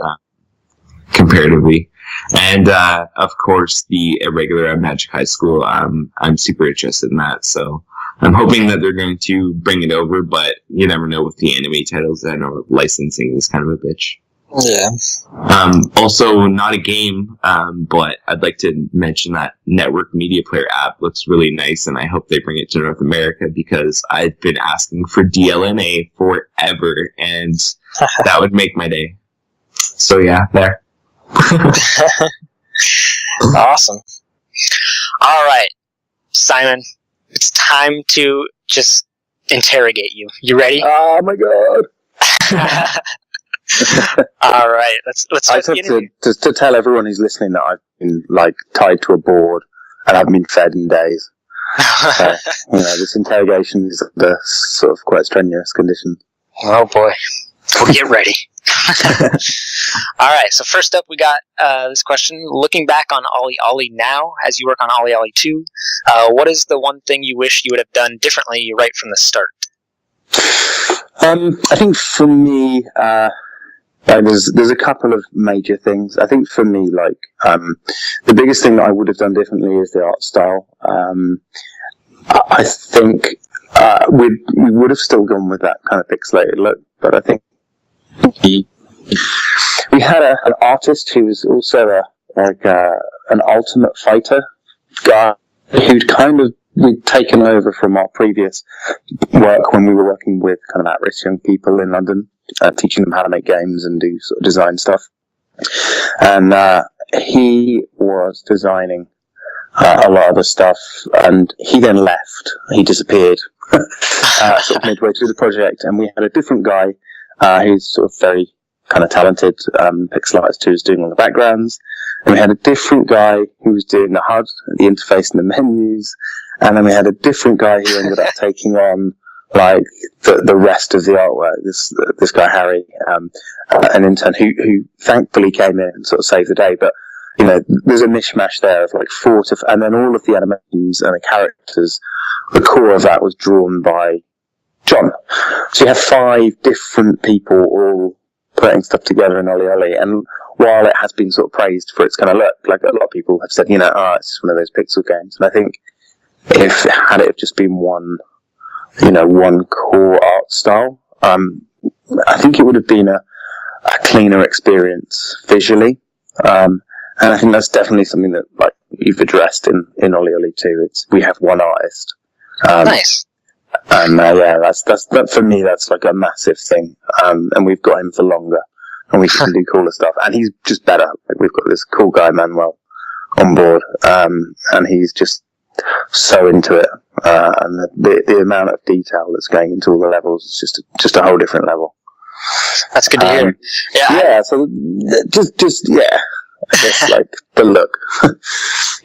Comparatively. And, of course, the Irregular at Magic High School, I'm super interested in that, so I'm hoping that they're going to bring it over, but you never know with the anime titles. I know licensing is kind of a bitch. Yeah. Also, not a game, but I'd like to mention that Network Media Player app looks really nice, and I hope they bring it to North America because I've been asking for DLNA forever, and that would make my day. So yeah, there. Awesome. All right, Simon, it's time to just interrogate you. You ready? Oh my god! All right, let's I start the have interview. to tell everyone who's listening that I've been like tied to a board and haven't been fed in days. So, this interrogation is under sort of quite strenuous conditions. Oh boy, well, get ready. All right, so first up we got this question. Looking back on OlliOlli now, as you work on OlliOlli 2, what is the one thing you wish you would have done differently right from the start? I think for me, there's a couple of major things. I think for me, the biggest thing that I would have done differently is the art style. I think we would have still gone with that kind of pixelated look, but I think we had an artist who was also an ultimate fighter guy who'd we'd taken over from our previous work when we were working with kind of at-risk young people in London, teaching them how to make games and do sort of design stuff. And he was designing a lot of the stuff, and he then left. He disappeared sort of midway through the project, and we had a different guy who's sort of very kind of talented pixel artist who was doing all the backgrounds. And we had a different guy who was doing the HUD, the interface and the menus. And then we had a different guy who ended up taking on like the rest of the artwork. This guy Harry, an intern who thankfully came in and sort of saved the day. But there's a mishmash there of like and then all of the animations and the characters. The core of that was drawn by John. So you have 5 different people all putting stuff together in OlliOlli, and while it has been sort of praised for its kind of look, like a lot of people have said, it's just one of those pixel games. And I think had it just been one core art style, I think it would have been a cleaner experience visually. And I think that's definitely something that like you've addressed in OlliOlli too. We have one artist. Nice. And that for me, that's like a massive thing. And we've got him for longer, and we can do cooler stuff. And he's just better. Like we've got this cool guy Manuel on board, and he's just so into it. And the amount of detail that's going into all the levels is just a whole different level. That's good to hear. Yeah. So just I guess like the look.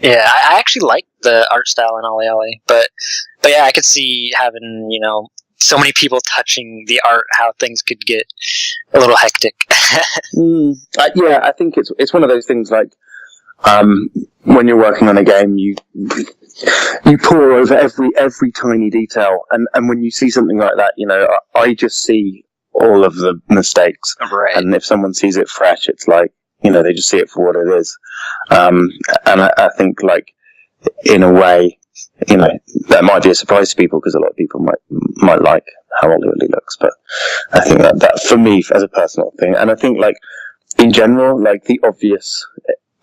Yeah, I actually like the art style in OlliOlli, but yeah, I could see having so many people touching the art, how things could get a little hectic. I think it's one of those things like when you're working on a game, you pore over every tiny detail, and when you see something like that, I just see all of the mistakes, Right. And if someone sees it fresh, it's like they just see it for what it is, and I think like in a way, that might be a surprise to people because a lot of people might like how OlliOlli looks, but I think that for me as a personal thing, and I think like in general, like the obvious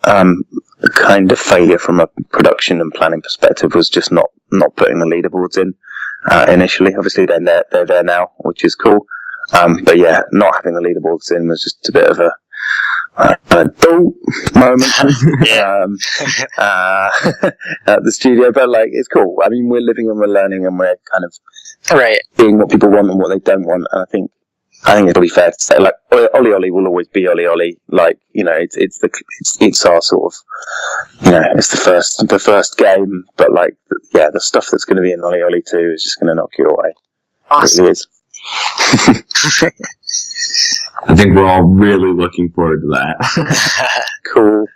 kind of failure from a production and planning perspective was just not putting the leaderboards in initially. Obviously, they're there now, which is cool, but yeah, not having the leaderboards in was just a bit of a adult moment at the studio, but like it's cool. I mean, we're living and we're learning, and we're kind of seeing what people want and what they don't want. And I think it's probably fair to say, like OlliOlli will always be OlliOlli. Like it's our sort of it's the first game, but like the stuff that's going to be in OlliOlli 2 is just going to knock you away. Awesome. It really is. I think we're all really looking forward to that. Cool.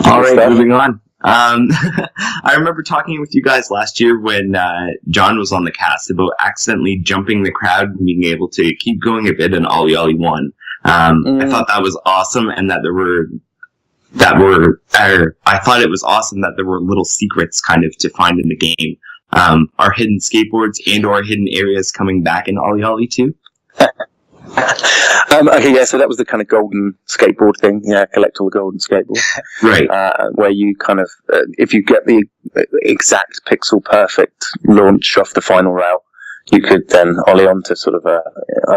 All right, moving on. I remember talking with you guys last year when John was on the cast about accidentally jumping the crowd and being able to keep going a bit in OlliOlli 1. I thought that was awesome, and that there were I thought it was awesome that there were little secrets kind of to find in the game. Are hidden skateboards and or hidden areas coming back in OlliOlli 2? Okay, yeah, so that was the kind of golden skateboard thing. Yeah, collect all the golden skateboards. Right. Where you kind of, if you get the exact pixel perfect launch off the final rail, you could then ollie onto sort of a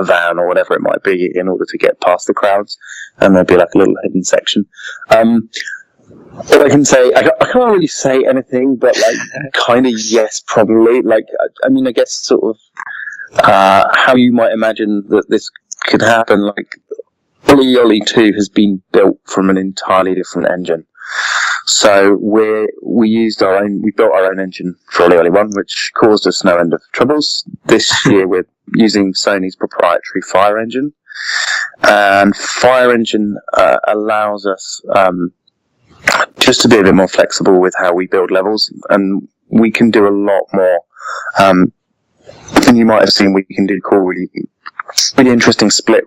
van or whatever it might be in order to get past the crowds, and there'd be like a little hidden section. All I can say, I can't really say anything, but like, kind of yes, probably. Like, I mean, I guess sort of how you might imagine that this could happen. Like, OlliOlli 2 has been built from an entirely different engine. So we built our own engine for OlliOlli 1, which caused us no end of troubles. This year we're using Sony's proprietary Fire engine, and Fire engine allows us just to be a bit more flexible with how we build levels, and we can do a lot more. And you might have seen we can do really interesting split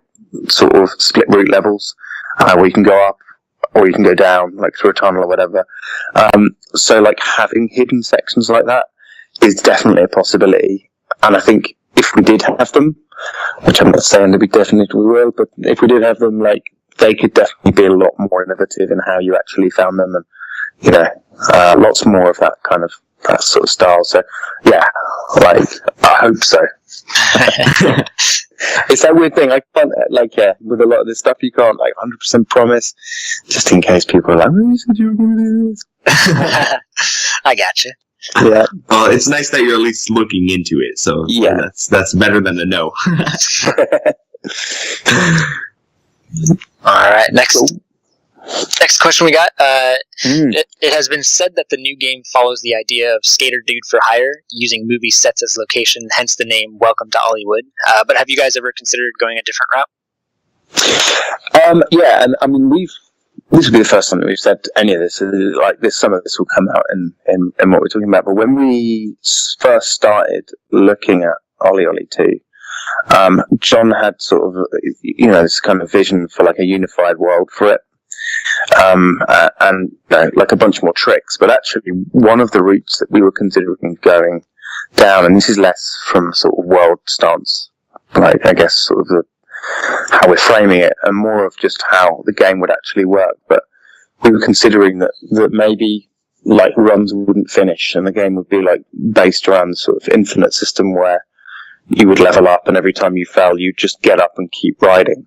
route levels, where you can go up or you can go down, like through a tunnel or whatever. So like having hidden sections like that is definitely a possibility. And I think if we did have them, which I'm not saying that we definitely will, but if we did have them, like, they could definitely be a lot more innovative in how you actually found them, and, you know, lots more of that sort of style. So, yeah, like, I hope so. It's that weird thing. I can't, like, yeah, with a lot of this stuff, you can't, like, 100% promise, just in case people are like, well, you said you were going to do this. I gotcha. Yeah. Well, it's nice that you're at least looking into it, so yeah, that's better than a no. All right, next question we got. It has been said that the new game follows the idea of Skater Dude for Hire, using movie sets as location, hence the name Welcome to Ollywood. But have you guys ever considered going a different route? Yeah, and I mean, this will be the first time that we've said any of this. Like, some of this will come out in what we're talking about. But when we first started looking at OlliOlli 2, John had sort of, you know, this kind of vision for like a unified world for it. And you know, like a bunch more tricks. But actually, one of the routes that we were considering going down, and this is less from sort of world stance, like, I guess, sort of how we're framing it, and more of just how the game would actually work. But we were considering that maybe, like, runs wouldn't finish, and the game would be like based around the sort of infinite system where you would level up, and every time you fell, you'd just get up and keep riding.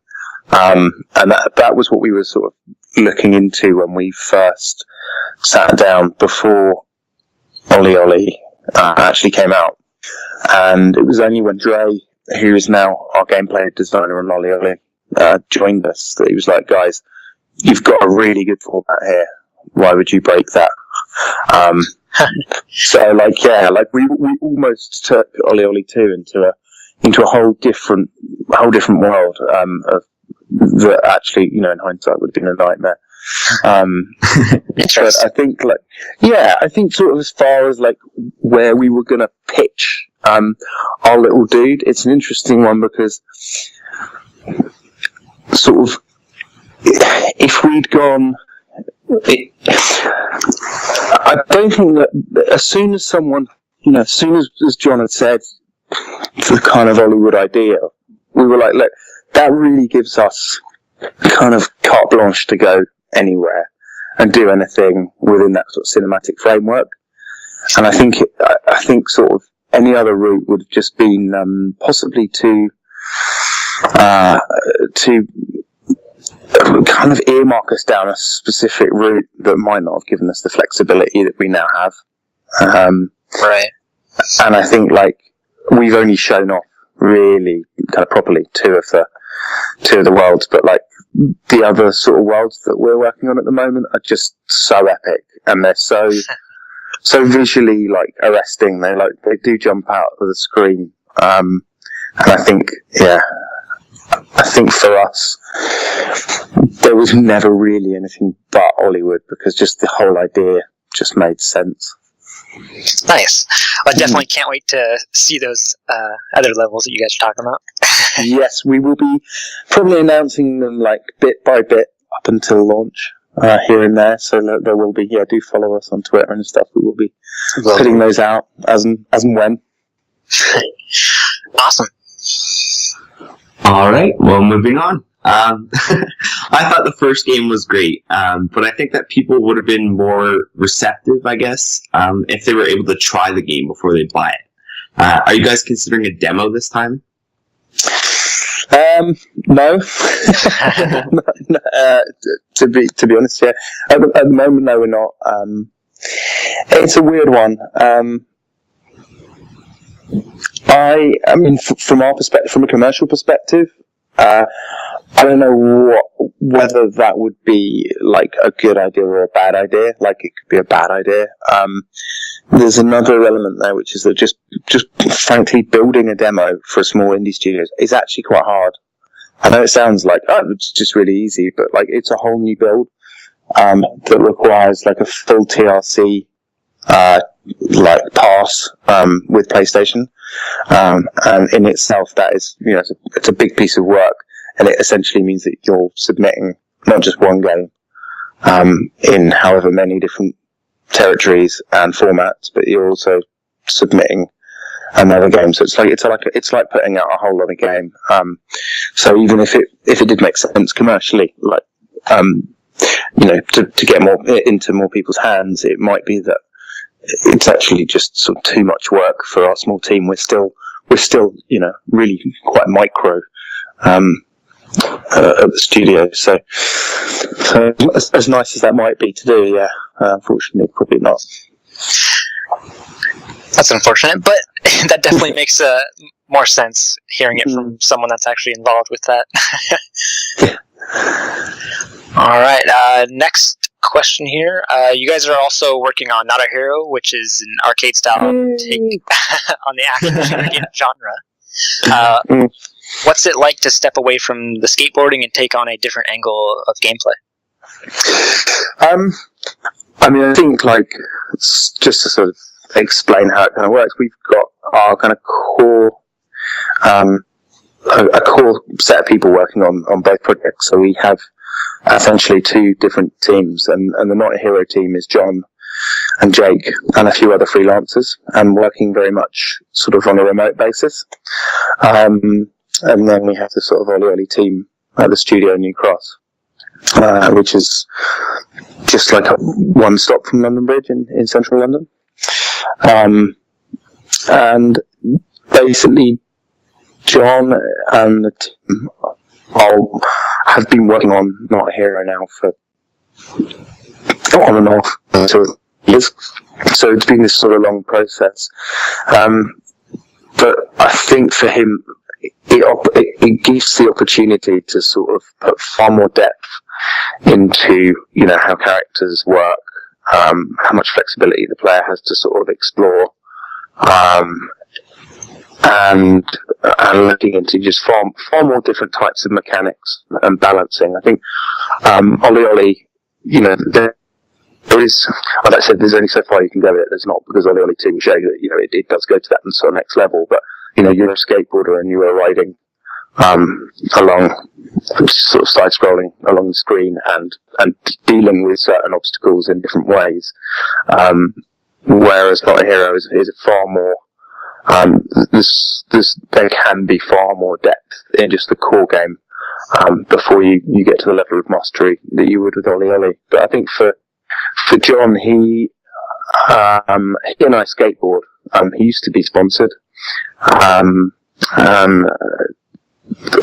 And that was what we were sort of looking into when we first sat down before OlliOlli actually came out. And it was only when Dre, who is now our gameplay designer on OlliOlli, joined us, that he was like, guys, you've got a really good format here. Why would you break that? So, like, yeah, like we almost took OlliOlli 2 into a whole different world, of that actually, you know, in hindsight would have been a nightmare. But I think, like, yeah, I think sort of as far as like where we were going to pitch our little dude, it's an interesting one, because sort of if we'd gone, I don't think that as soon as someone, you know, as soon as John had said the kind of Hollywood idea, we were like, look, that really gives us kind of carte blanche to go anywhere and do anything within that sort of cinematic framework. And I think sort of any other route would have just been possibly to kind of earmark us down a specific route that might not have given us the flexibility that we now have. Right. And I think, like, we've only shown off really kind of properly two of the worlds, but like the other sort of worlds that we're working on at the moment are just so epic, and they're so visually, like, arresting. They do jump out of the screen. And I think, yeah, I think for us, there was never really anything but Hollywood, because just the whole idea just made sense. Nice. I definitely can't wait to see those other levels that you guys are talking about. Yes, we will be probably announcing them, like, bit by bit up until launch. here and there. So there will be. Yeah, do follow us on Twitter and stuff. We will be putting those out as and when. Awesome. All right, well, moving on. I thought the first game was great, but I think that people would have been more receptive, I guess, if they were able to try the game before they buy it. Are you guys considering a demo this time? No. To be honest, yeah. At the moment, no, we're not. It's a weird one. I mean, from our perspective, from a commercial perspective, I don't know whether that would be like a good idea or a bad idea. Like, it could be a bad idea. There's another element there, which is that just frankly, building a demo for a small indie studio is actually quite hard. I know it sounds like, it's just really easy, but like, it's a whole new build, that requires like a full TRC, like pass, with PlayStation. And in itself, that is, it's a big piece of work, and it essentially means that you're submitting not just one game, in however many different territories and formats, but you're also submitting another game. So it's like putting out a whole lot of game. So even if it did make sense commercially, like, to get more into more people's hands, it might be that it's actually just sort of too much work for our small team. We're still, really quite micro, at the studio. So as nice as that might be to do, yeah, unfortunately, probably not. That's unfortunate, but that definitely makes more sense hearing it from someone that's actually involved with that. All right, next question here. You guys are also working on Not a Hero, which is an arcade-style take on the action shooter genre. What's it like to step away from the skateboarding and take on a different angle of gameplay? I mean, I think, like, just to sort of explain how it kind of works, we've got our kind of core, a core set of people working on both projects. So we have essentially two different teams, and the Not a Hero team is John and Jake and a few other freelancers, and working very much sort of on a remote basis. And then we have the sort of OlliOlli team at the studio in New Cross, which is just like a one stop from London Bridge in central London. And basically, John and the team have been working on Not a Hero now for on and off sort of years. So it's been this sort of long process. But I think for him, it gives the opportunity to sort of put far more depth into, how characters work, how much flexibility the player has to sort of explore, and looking into just far more different types of mechanics and balancing. I think OlliOlli, there is, like I said, there's only so far you can go with it. There's not, because OlliOlli 2 show that it does go to that and sort of next level. But you're a skateboarder and you are riding along, sort of side scrolling along the screen and dealing with certain obstacles in different ways. Whereas Not a Hero is far more. There can be far more depth in just the core game before you get to the level of mastery that you would with OlliOlli. But I think for John, he and I skateboard. He used to be sponsored. I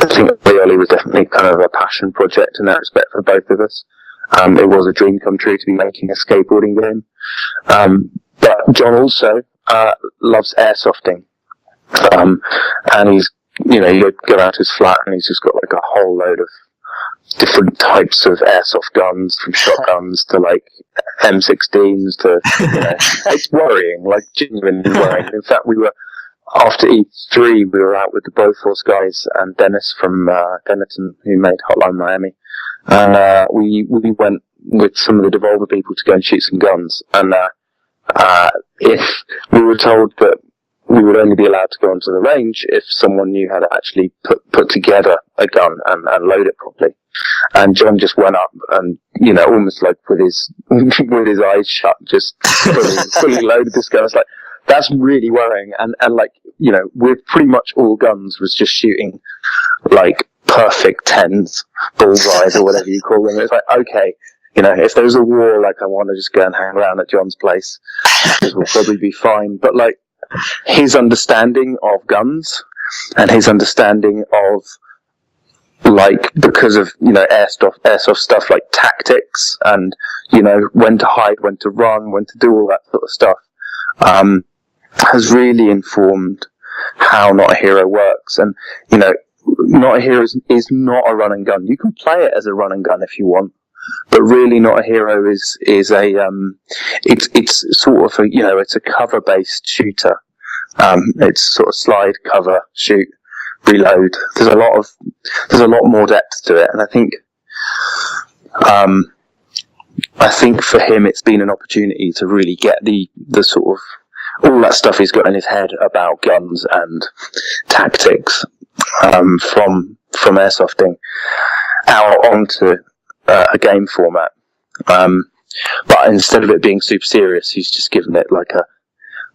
think OlliOlli was definitely kind of a passion project in that respect for both of us. It was a dream come true to be making a skateboarding game. But John also loves airsofting. And he's, you go out to his flat and he's just got like a whole load of different types of airsoft guns, from shotguns to like M16s to, it's worrying, like genuinely worrying. In fact, after E3, we were out with the Broforce guys and Dennis from Denison, who made Hotline Miami. And we went with some of the Devolver people to go and shoot some guns. And if we were told that we would only be allowed to go onto the range if someone knew how to actually put together a gun and load it properly. And John just went up and, almost like with his with his eyes shut, just fully loaded this gun. It's like, that's really worrying. And like, with pretty much all guns was just shooting like perfect 10s, bullseyes or whatever you call them. It's like, okay, if there's a war, like, I want to just go and hang around at John's place. This will probably be fine. But like, his understanding of guns and his understanding of, like, because of, airsoft stuff like tactics and, when to hide, when to run, when to do all that sort of stuff, has really informed how Not a Hero works. And, Not a Hero is not a run and gun. You can play it as a run and gun if you want, but really Not a Hero is a, it's sort of a, it's a cover based shooter. It's sort of slide, cover, shoot, reload. There's a lot more depth to it, and I think for him it's been an opportunity to really get the sort of all that stuff he's got in his head about guns and tactics from airsofting out onto a game format. But instead of it being super serious, he's just given it like a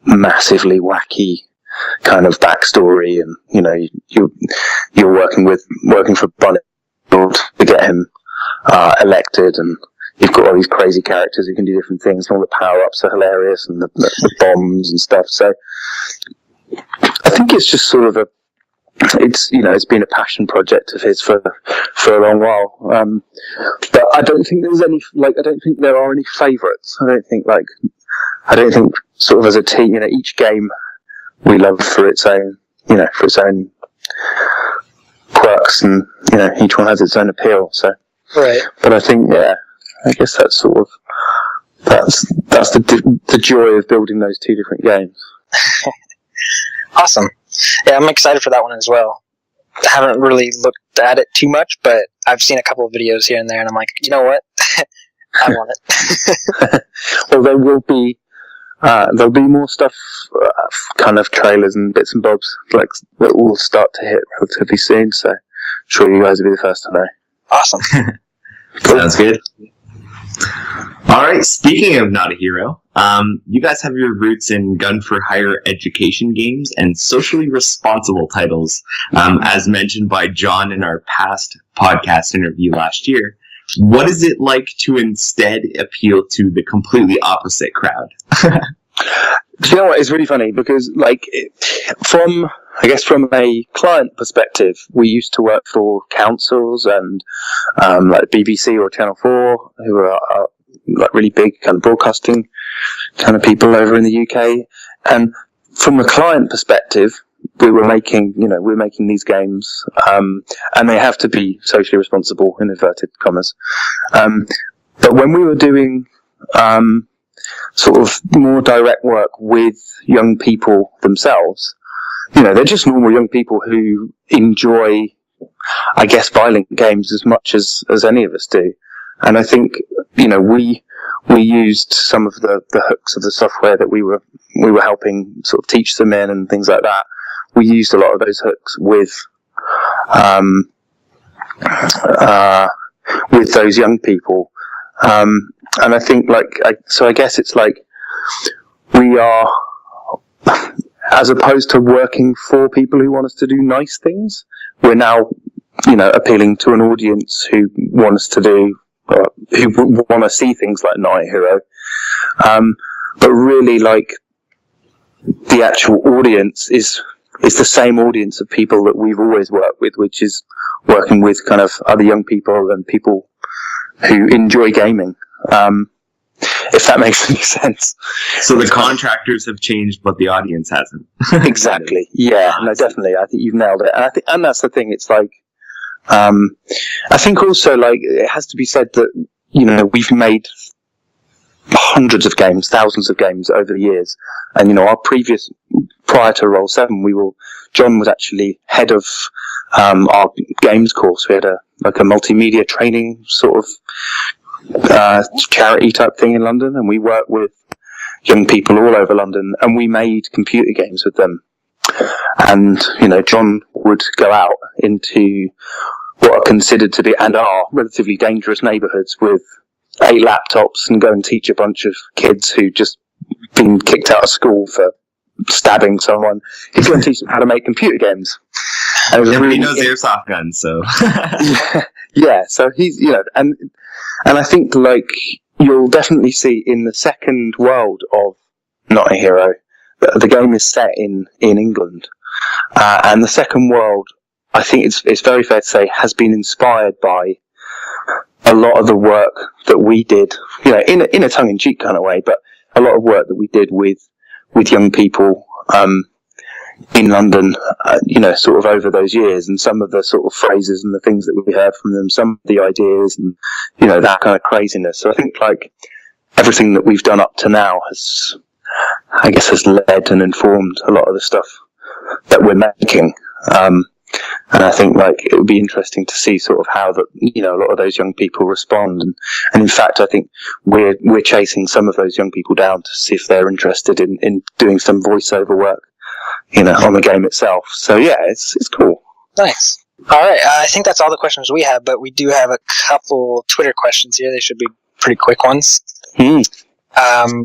massively wacky kind of backstory, and you're working for Bunny to get him elected, and you've got all these crazy characters who can do different things, and all the power-ups are hilarious, and the bombs and stuff. So I think it's just sort of it's been a passion project of his for a long while. But I don't think there are any favourites. I don't think sort of as a team, each game we love for its own quirks, and each one has its own appeal. So, right. But I think, I guess that's sort of that's the joy of building those two different games. Awesome. Yeah, I'm excited for that one as well. I haven't really looked at it too much, but I've seen a couple of videos here and there, and I'm like, you know what? I want it. Well, there'll be more stuff, kind of trailers and bits and bobs, like, that will start to hit relatively soon, so I'm sure you guys will be the first to know. Awesome. Cool. Sounds good. Alright, speaking of Not a Hero, you guys have your roots in gun for hire education games and socially responsible titles, as mentioned by John in our past podcast interview last year. What is it like to instead appeal to the completely opposite crowd? Do you know what? It's really funny because, like, from a client perspective, we used to work for councils and like BBC or Channel 4, who are like really big kind of broadcasting kind of people over in the UK. And from a client perspective, we're making these games, and they have to be socially responsible, in inverted commas. But when we were doing sort of more direct work with young people themselves, they're just normal young people who enjoy, I guess, violent games as much as any of us do. And I think, we used some of the hooks of the software that we were helping sort of teach them in and things like that. We used a lot of those hooks with those young people. And I think, I guess it's like we are, as opposed to working for people who want us to do nice things, we're now, appealing to an audience who want us to do, who want to see things like Not a Hero. But really, like, the actual audience is the same audience of people that we've always worked with, which is working with kind of other young people and people who enjoy gaming. If that makes any sense. So the contractors have changed, but the audience hasn't. Exactly. Yeah. No, definitely. I think you've nailed it. And that's the thing. It's like, I think also, like, it has to be said that, we've made hundreds of games, thousands of games over the years. And, prior to Roll 7, John was actually head of, our games course. We had a multimedia training sort of, charity type thing in London, and we worked with, young people all over London, and we made computer games with them. And, John would go out into what are considered to be, and are, relatively dangerous neighbourhoods with 8 laptops and go and teach a bunch of kids who just been kicked out of school for stabbing someone. He'd go and teach them how to make computer games. And Everybody knows airsoft guns, so... Yeah, so he's, and I think, like, you'll definitely see in the second world of Not a Hero, the game is set in England. And the second world, I think it's very fair to say, has been inspired by a lot of the work that we did, in a tongue-in-cheek kind of way, but a lot of work that we did with young people in London, sort of over those years, and some of the sort of phrases and the things that we heard from them, some of the ideas and, that kind of craziness. So I think, like, everything that we've done up to now has led and informed a lot of the stuff that we're making. And I think, like, it would be interesting to see sort of how a lot of those young people respond. And in fact, I think we're chasing some of those young people down to see if they're interested in doing some voiceover work, on the game itself. So yeah, it's cool. Nice. All right. I think that's all the questions we have, but we do have a couple Twitter questions here. They should be pretty quick ones.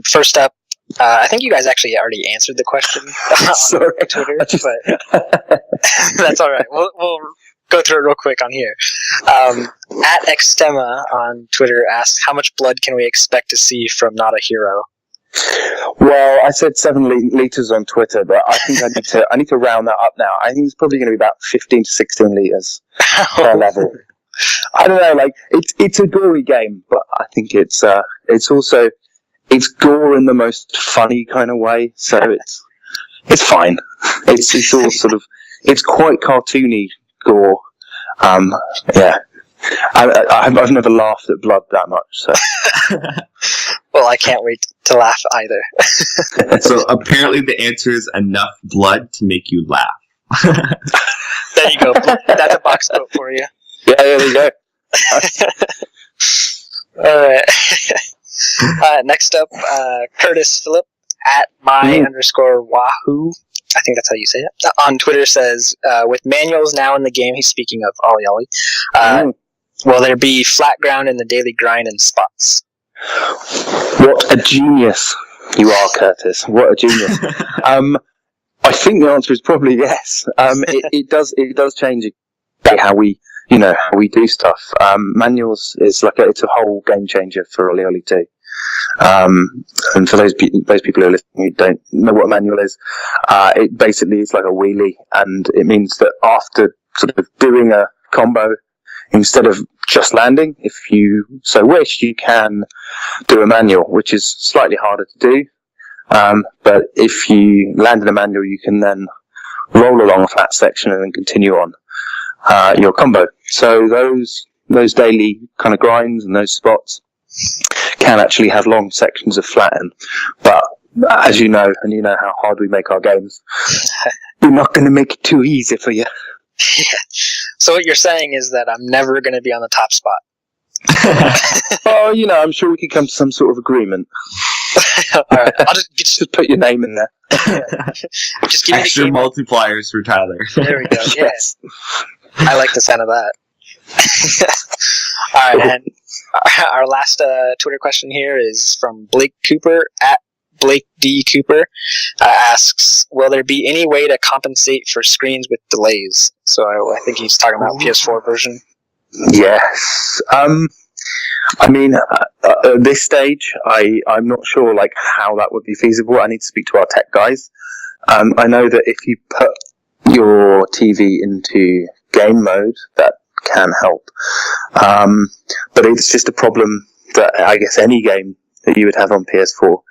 First up, I think you guys actually already answered the question on Twitter, but that's all right. We'll go through it real quick on here. At Extema on Twitter asks, how much blood can we expect to see from Not a Hero? Well, I said 7 litres on Twitter, but I think I need to round that up now. I think it's probably going to be about 15 to 16 litres per level. I don't know, like, it's a gory game, but I think it's also, it's gore in the most funny kind of way, so it's fine. It's all sort of, it's quite cartoony gore. Yeah. I've never laughed at blood that much, so. Well, I can't wait to laugh either. So apparently the answer is enough blood to make you laugh. There you go. That's a box vote for you. Yeah, there you go. Alright. Next up, Curtis Phillip at my_wahoo. I think that's how you say it. On Twitter says, with manuals now in the game, he's speaking of OlliOlli, will there be flat ground in the daily grind and spots? What a genius you are, Curtis. What a genius. I think the answer is probably yes. It does change how we do stuff. Manuals is it's a whole game changer for OlliOlli 2. And for those people who are listening who don't know what a manual is, it basically is like a wheelie, and it means that after sort of doing a combo, instead of just landing, if you so wish, you can do a manual, which is slightly harder to do. But if you land in a manual, you can then roll along a flat section and then continue on your combo. So those daily kind of grinds and those spots can actually have long sections of flatten. But as you know, and you know how hard we make our games, we're not going to make it too easy for you. So what you're saying is that I'm never going to be on the top spot. Oh, I'm sure we could come to some sort of agreement. All right, I'll just put your name in there. Just give extra me the multipliers for Tyler. There we go. Yes. I like the sound of that. All right, and our last Twitter question here is from Blake Cooper at Blake D. Cooper. Asks, will there be any way to compensate for screens with delays? So I think he's talking about PS4 version. Yes. I mean, at this stage, I'm not sure how that would be feasible. I need to speak to our tech guys. I know that if you put your TV into game mode, that can help. But it's just a problem that I guess any game that you would have on PS4,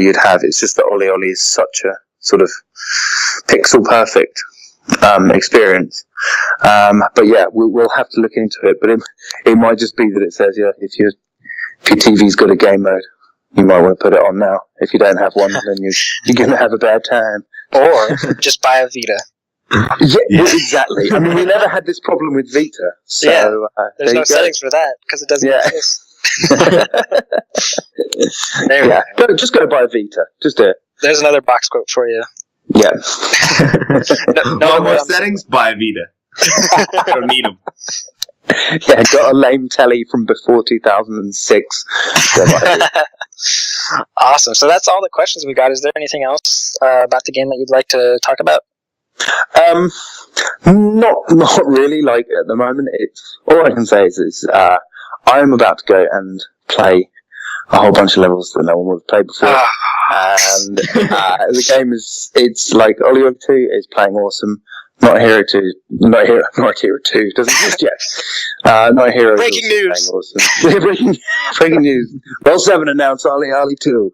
you'd have. It's just that OlliOlli is such a sort of pixel perfect experience. But yeah, we'll have to look into it. But it might just be that it says, if your TV's got a game mode, you might want to put it on now. If you don't have one, then you're going to have a bad time. Or just buy a Vita. Yeah, exactly. I mean, we never had this problem with Vita. So, there's no settings for that because it doesn't exist. There we go. Just go buy a Vita. Just do it. There's another box quote for you. Yeah. No more settings, buy a Vita. Don't need them. Yeah, got a lame telly from before 2006. Awesome. So that's all the questions we got. Is there anything else about the game that you'd like to talk about? Not really. Like at the moment, it's all I can say is I'm about to go and play a whole bunch of levels that no one would have played before. And the game it's like OlliOlli 2 is playing awesome. Not Hero 2, not Hero 2 doesn't exist yet. Not Hero. Breaking news. Awesome. breaking news. Well, 7 announced OlliOlli 2.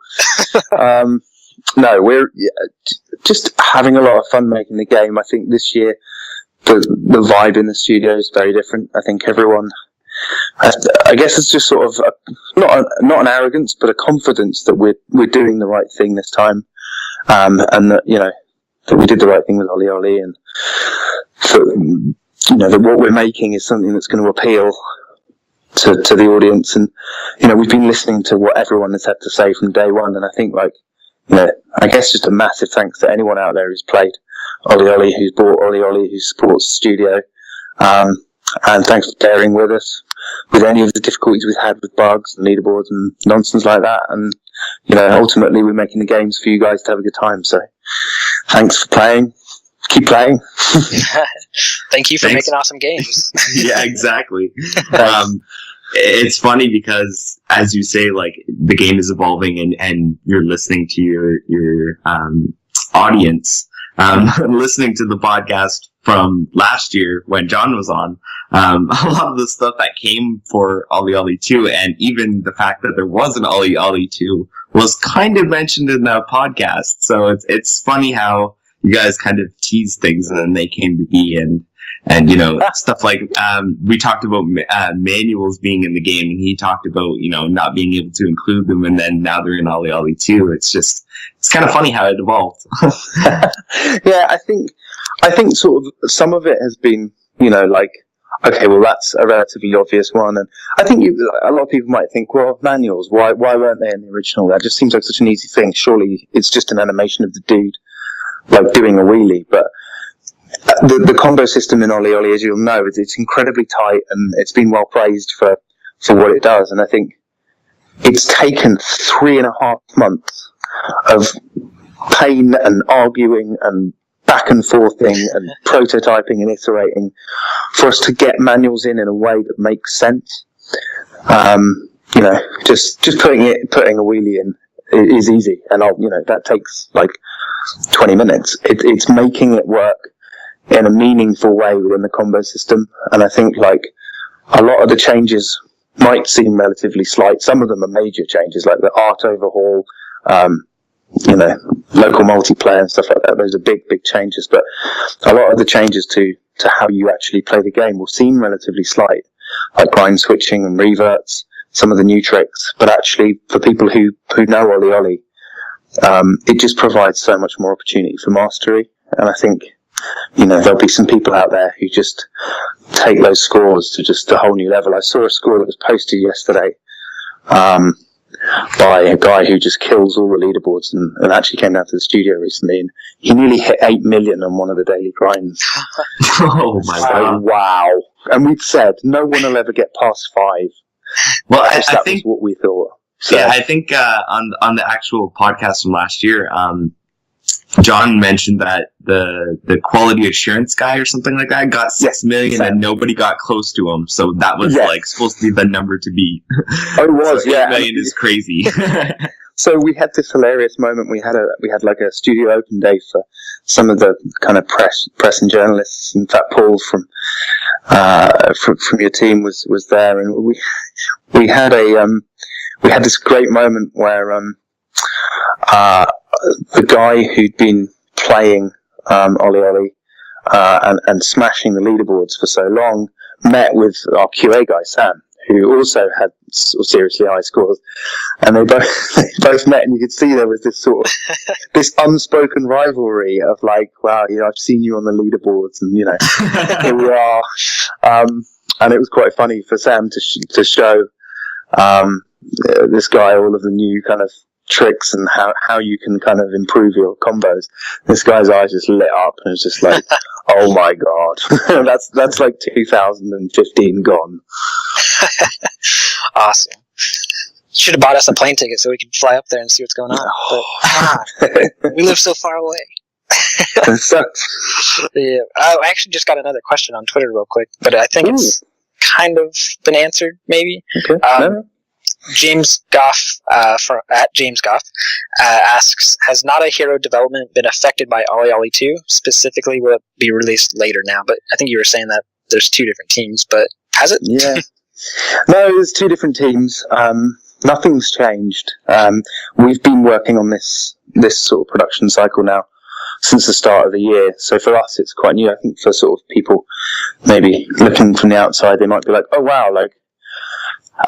No, we're just having a lot of fun making the game. I think this year the vibe in the studio is very different. I think everyone, I guess it's just sort of not an arrogance, but a confidence that we're doing the right thing this time, and that that we did the right thing with OlliOlli, and that what we're making is something that's going to appeal to the audience. And we've been listening to what everyone has had to say from day one, and I think I guess just a massive thanks to anyone out there who's played OlliOlli, who's bought OlliOlli, who supports the studio, and thanks for bearing with us with any of the difficulties we've had with bugs and leaderboards and nonsense like that. And ultimately we're making the games for you guys to have a good time. So thanks for playing. Keep playing. Thank you for making awesome games. Yeah, exactly. It's funny because, as you say, like the game is evolving, and you're listening to your audience. Listening to the podcast from last year when John was on, a lot of the stuff that came for OlliOlli 2, and even the fact that there was an OlliOlli 2, was kind of mentioned in the podcast. So it's funny how you guys kind of tease things and then they came to be, and stuff like, we talked about manuals being in the game, and he talked about, not being able to include them, and then now they're in OlliOlli 2. It's kind of funny how it evolved. Yeah, I think sort of some of it has been, okay, well that's a relatively obvious one, and I think a lot of people might think, well, manuals, why weren't they in the original? That just seems like such an easy thing. Surely it's just an animation of the dude like doing a wheelie, but the combo system in OlliOlli, as you'll know, it's incredibly tight, and it's been well praised for what it does. And I think it's taken 3.5 months of pain and arguing and back and forthing and prototyping and iterating for us to get manuals in a way that makes sense. Just putting a wheelie in is easy, and that takes like 20 minutes. It's making it work in a meaningful way within the combo system. And I think a lot of the changes might seem relatively slight. Some of them are major changes, like the art overhaul, local multiplayer and stuff like that. Those are big changes, but a lot of the changes to how you actually play the game will seem relatively slight, like grind switching and reverts, some of the new tricks. But actually, for people who know OlliOlli, it just provides so much more opportunity for mastery. And I think there'll be some people out there who just take those scores to just a whole new level. I saw a score that was posted yesterday by a guy who just kills all the leaderboards, and actually came down to the studio recently, and he nearly hit 8 million on one of the daily grinds. Oh my God. Wow. And we'd said no one will ever get past 5. Well, I that think was what we thought. So, yeah, I think on the actual podcast from last year, John mentioned that the quality assurance guy or something like that got 6 million, and nobody got close to him. So that was supposed to be the number to beat. Oh, it was. So 8 million is crazy. So we had this hilarious moment. We had like a studio open day for some of the kind of press and journalists. In fact, Paul from your team was there, and we had this great moment where the guy who'd been playing OlliOlli and smashing the leaderboards for so long met with our QA guy Sam, who also had seriously high scores, and they both met, and you could see there was this sort of this unspoken rivalry of like, wow, I've seen you on the leaderboards, and here we are, and it was quite funny for Sam to show this guy all of the new kind of tricks and how you can kind of improve your combos. This guy's eyes just lit up and it's just like, oh my god, that's like 2015 gone. Awesome. Should have bought us a plane ticket so we could fly up there and see what's going on. But we live so far away. It sucks. Yeah. I actually just got another question on Twitter real quick, but I think it's kind of been answered, maybe. Okay. James Goff, at James Goff, asks, has Not a Hero development been affected by OlliOlli 2? Specifically, will it be released later now? But I think you were saying that there's 2 different teams, but has it? Yeah. No, there's 2 different teams. Nothing's changed. We've been working on this sort of production cycle now since the start of the year. So for us, it's quite new. I think for sort of people maybe looking from the outside, they might be like, oh wow, like,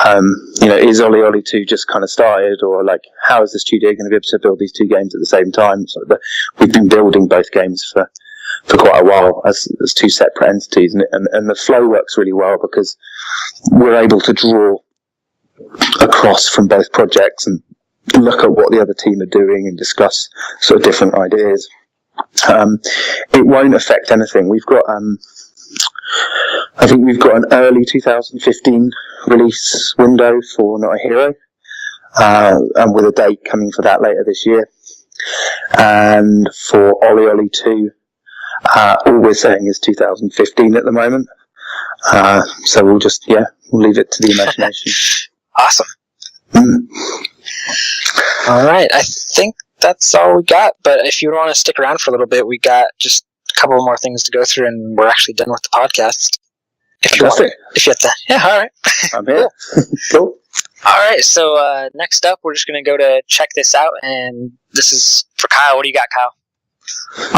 is OlliOlli 2 just kind of started, or like, how is the studio going to be able to build these 2 games at the same time? So we've been building both games for quite a while as 2 separate entities, and the flow works really well because we're able to draw across from both projects and look at what the other team are doing and discuss sort of different ideas. It won't affect anything. We've got, I think we've got an early 2015 release window for Not a Hero, and with a date coming for that later this year. And for OlliOlli 2, all we're saying is 2015 at the moment. So we'll leave it to the imagination. Awesome. All right, I think that's all we got. But if you want to stick around for a little bit, we got just a couple more things to go through, and we're actually done with the podcast. If you want, if you have to, yeah. All right. I'm here. Cool. All right. So next up, we're just going to go to check this out, and this is for Kyle. What do you got, Kyle?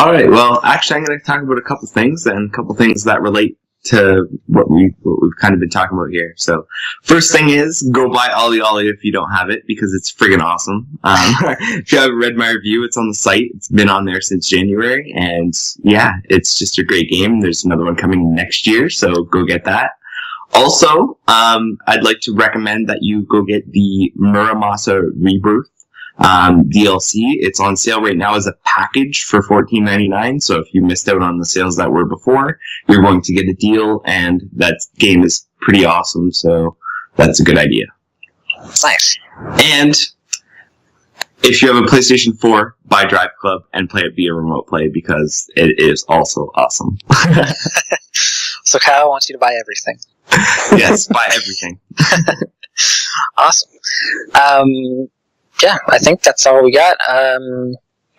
All right. Well, actually, I'm going to talk about a couple things that relate to what we've kind of been talking about here. So, first thing is, go buy OlliOlli if you don't have it, because it's friggin' awesome. If you haven't read my review, it's on the site. It's been on there since January, and yeah, it's just a great game. There's another one coming next year, so go get that. Also, I'd like to recommend that you go get the Muramasa Rebirth DLC. It's on sale right now as a package for $14.99. So if you missed out on the sales that were before, you're going to get a deal, and that game is pretty awesome. So that's a good idea. Nice. And if you have a PlayStation 4, buy Drive Club and play it via remote play, because it is also awesome. So Kyle wants you to buy everything. Yes, buy everything. Awesome. Yeah, I think that's all we got.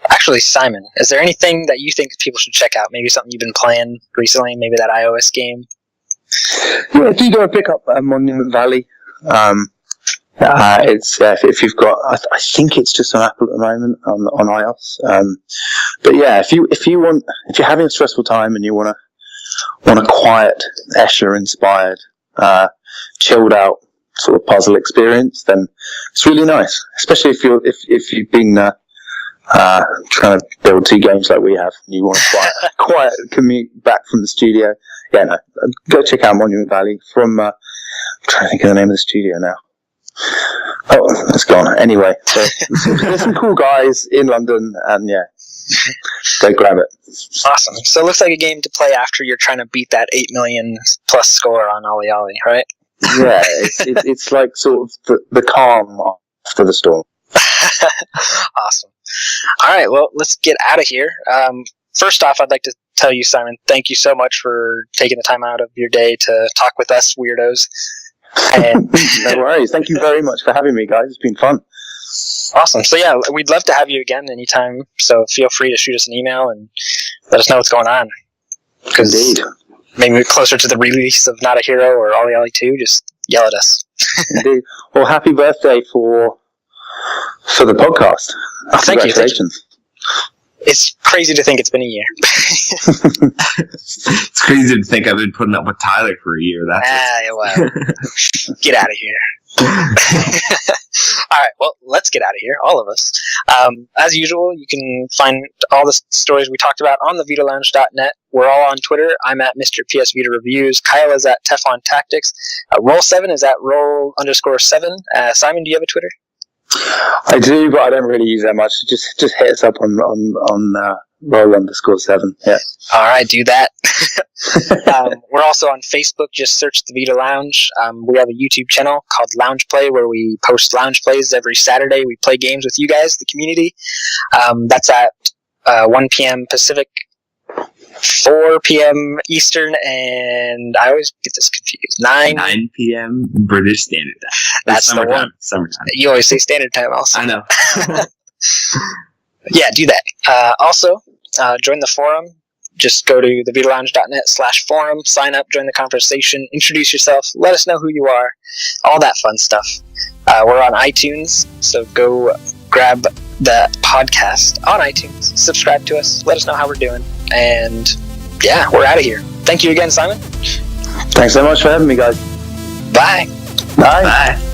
Actually, Simon, is there anything that you think people should check out? Maybe something you've been playing recently? Maybe that iOS game? Yeah, do go and pick up Monument Valley. It's if you've got, I think it's just on Apple at the moment on iOS. But yeah, if you're having a stressful time and you want a quiet, Escher inspired, chilled out sort of puzzle experience, then it's really nice. Especially if you've been trying to build 2 games like we have, and you want a quiet commute back from the studio. Yeah, no, go check out Monument Valley from. I'm trying to think of the name of the studio now. Oh, it's gone. Anyway, so there's some cool guys in London, and yeah, go grab it. Awesome. So it looks like a game to play after you're trying to beat that 8 million plus score on OlliOlli, right? Yeah, it's like sort of the calm after the storm. Awesome. All right, well, let's get out of here. First off, I'd like to tell you, Simon, thank you so much for taking the time out of your day to talk with us weirdos. And no worries. Thank you very much for having me, guys. It's been fun. Awesome. So yeah, we'd love to have you again anytime. So feel free to shoot us an email and let us know what's going on. Indeed. Maybe closer to the release of Not a Hero or OlliOlli 2, just yell at us. Indeed. Well, happy birthday for the podcast. Oh, thank you. Congratulations. It's crazy to think it's been a year. It's crazy to think I've been putting up with Tyler for a year. Well, get out of here. All right, well, let's get out of here, all of us. As usual, you can find all the stories we talked about on the VitaLounge.net. We're all on Twitter. I'm at Mr. PS Vita Reviews. Kyle is at Teflon Tactics. Roll7 is at Roll_7. Simon, do you have a Twitter? I do, but I don't really use that much. Just hit us up on Roll_7. Yeah. All right, do that. We're also on Facebook. Just search the Vita Lounge. We have a YouTube channel called Lounge Play where we post lounge plays every Saturday. We play games with you guys, the community. That's at 1 p.m. Pacific, 4 p.m. Eastern, and I always get this confused. 9 p.m. British Standard Time. That's the one. Summertime. You always say Standard Time also. I know. Yeah, do that. Also, join the forum. Just go to thevitalounge.net/forum, sign up, join the conversation, introduce yourself, let us know who you are, all that fun stuff. We're on iTunes, so go grab the podcast on iTunes, subscribe to us, let us know how we're doing, and yeah, we're out of here. Thank you again, Simon. Thanks so much for having me, guys. Bye. Bye. Bye.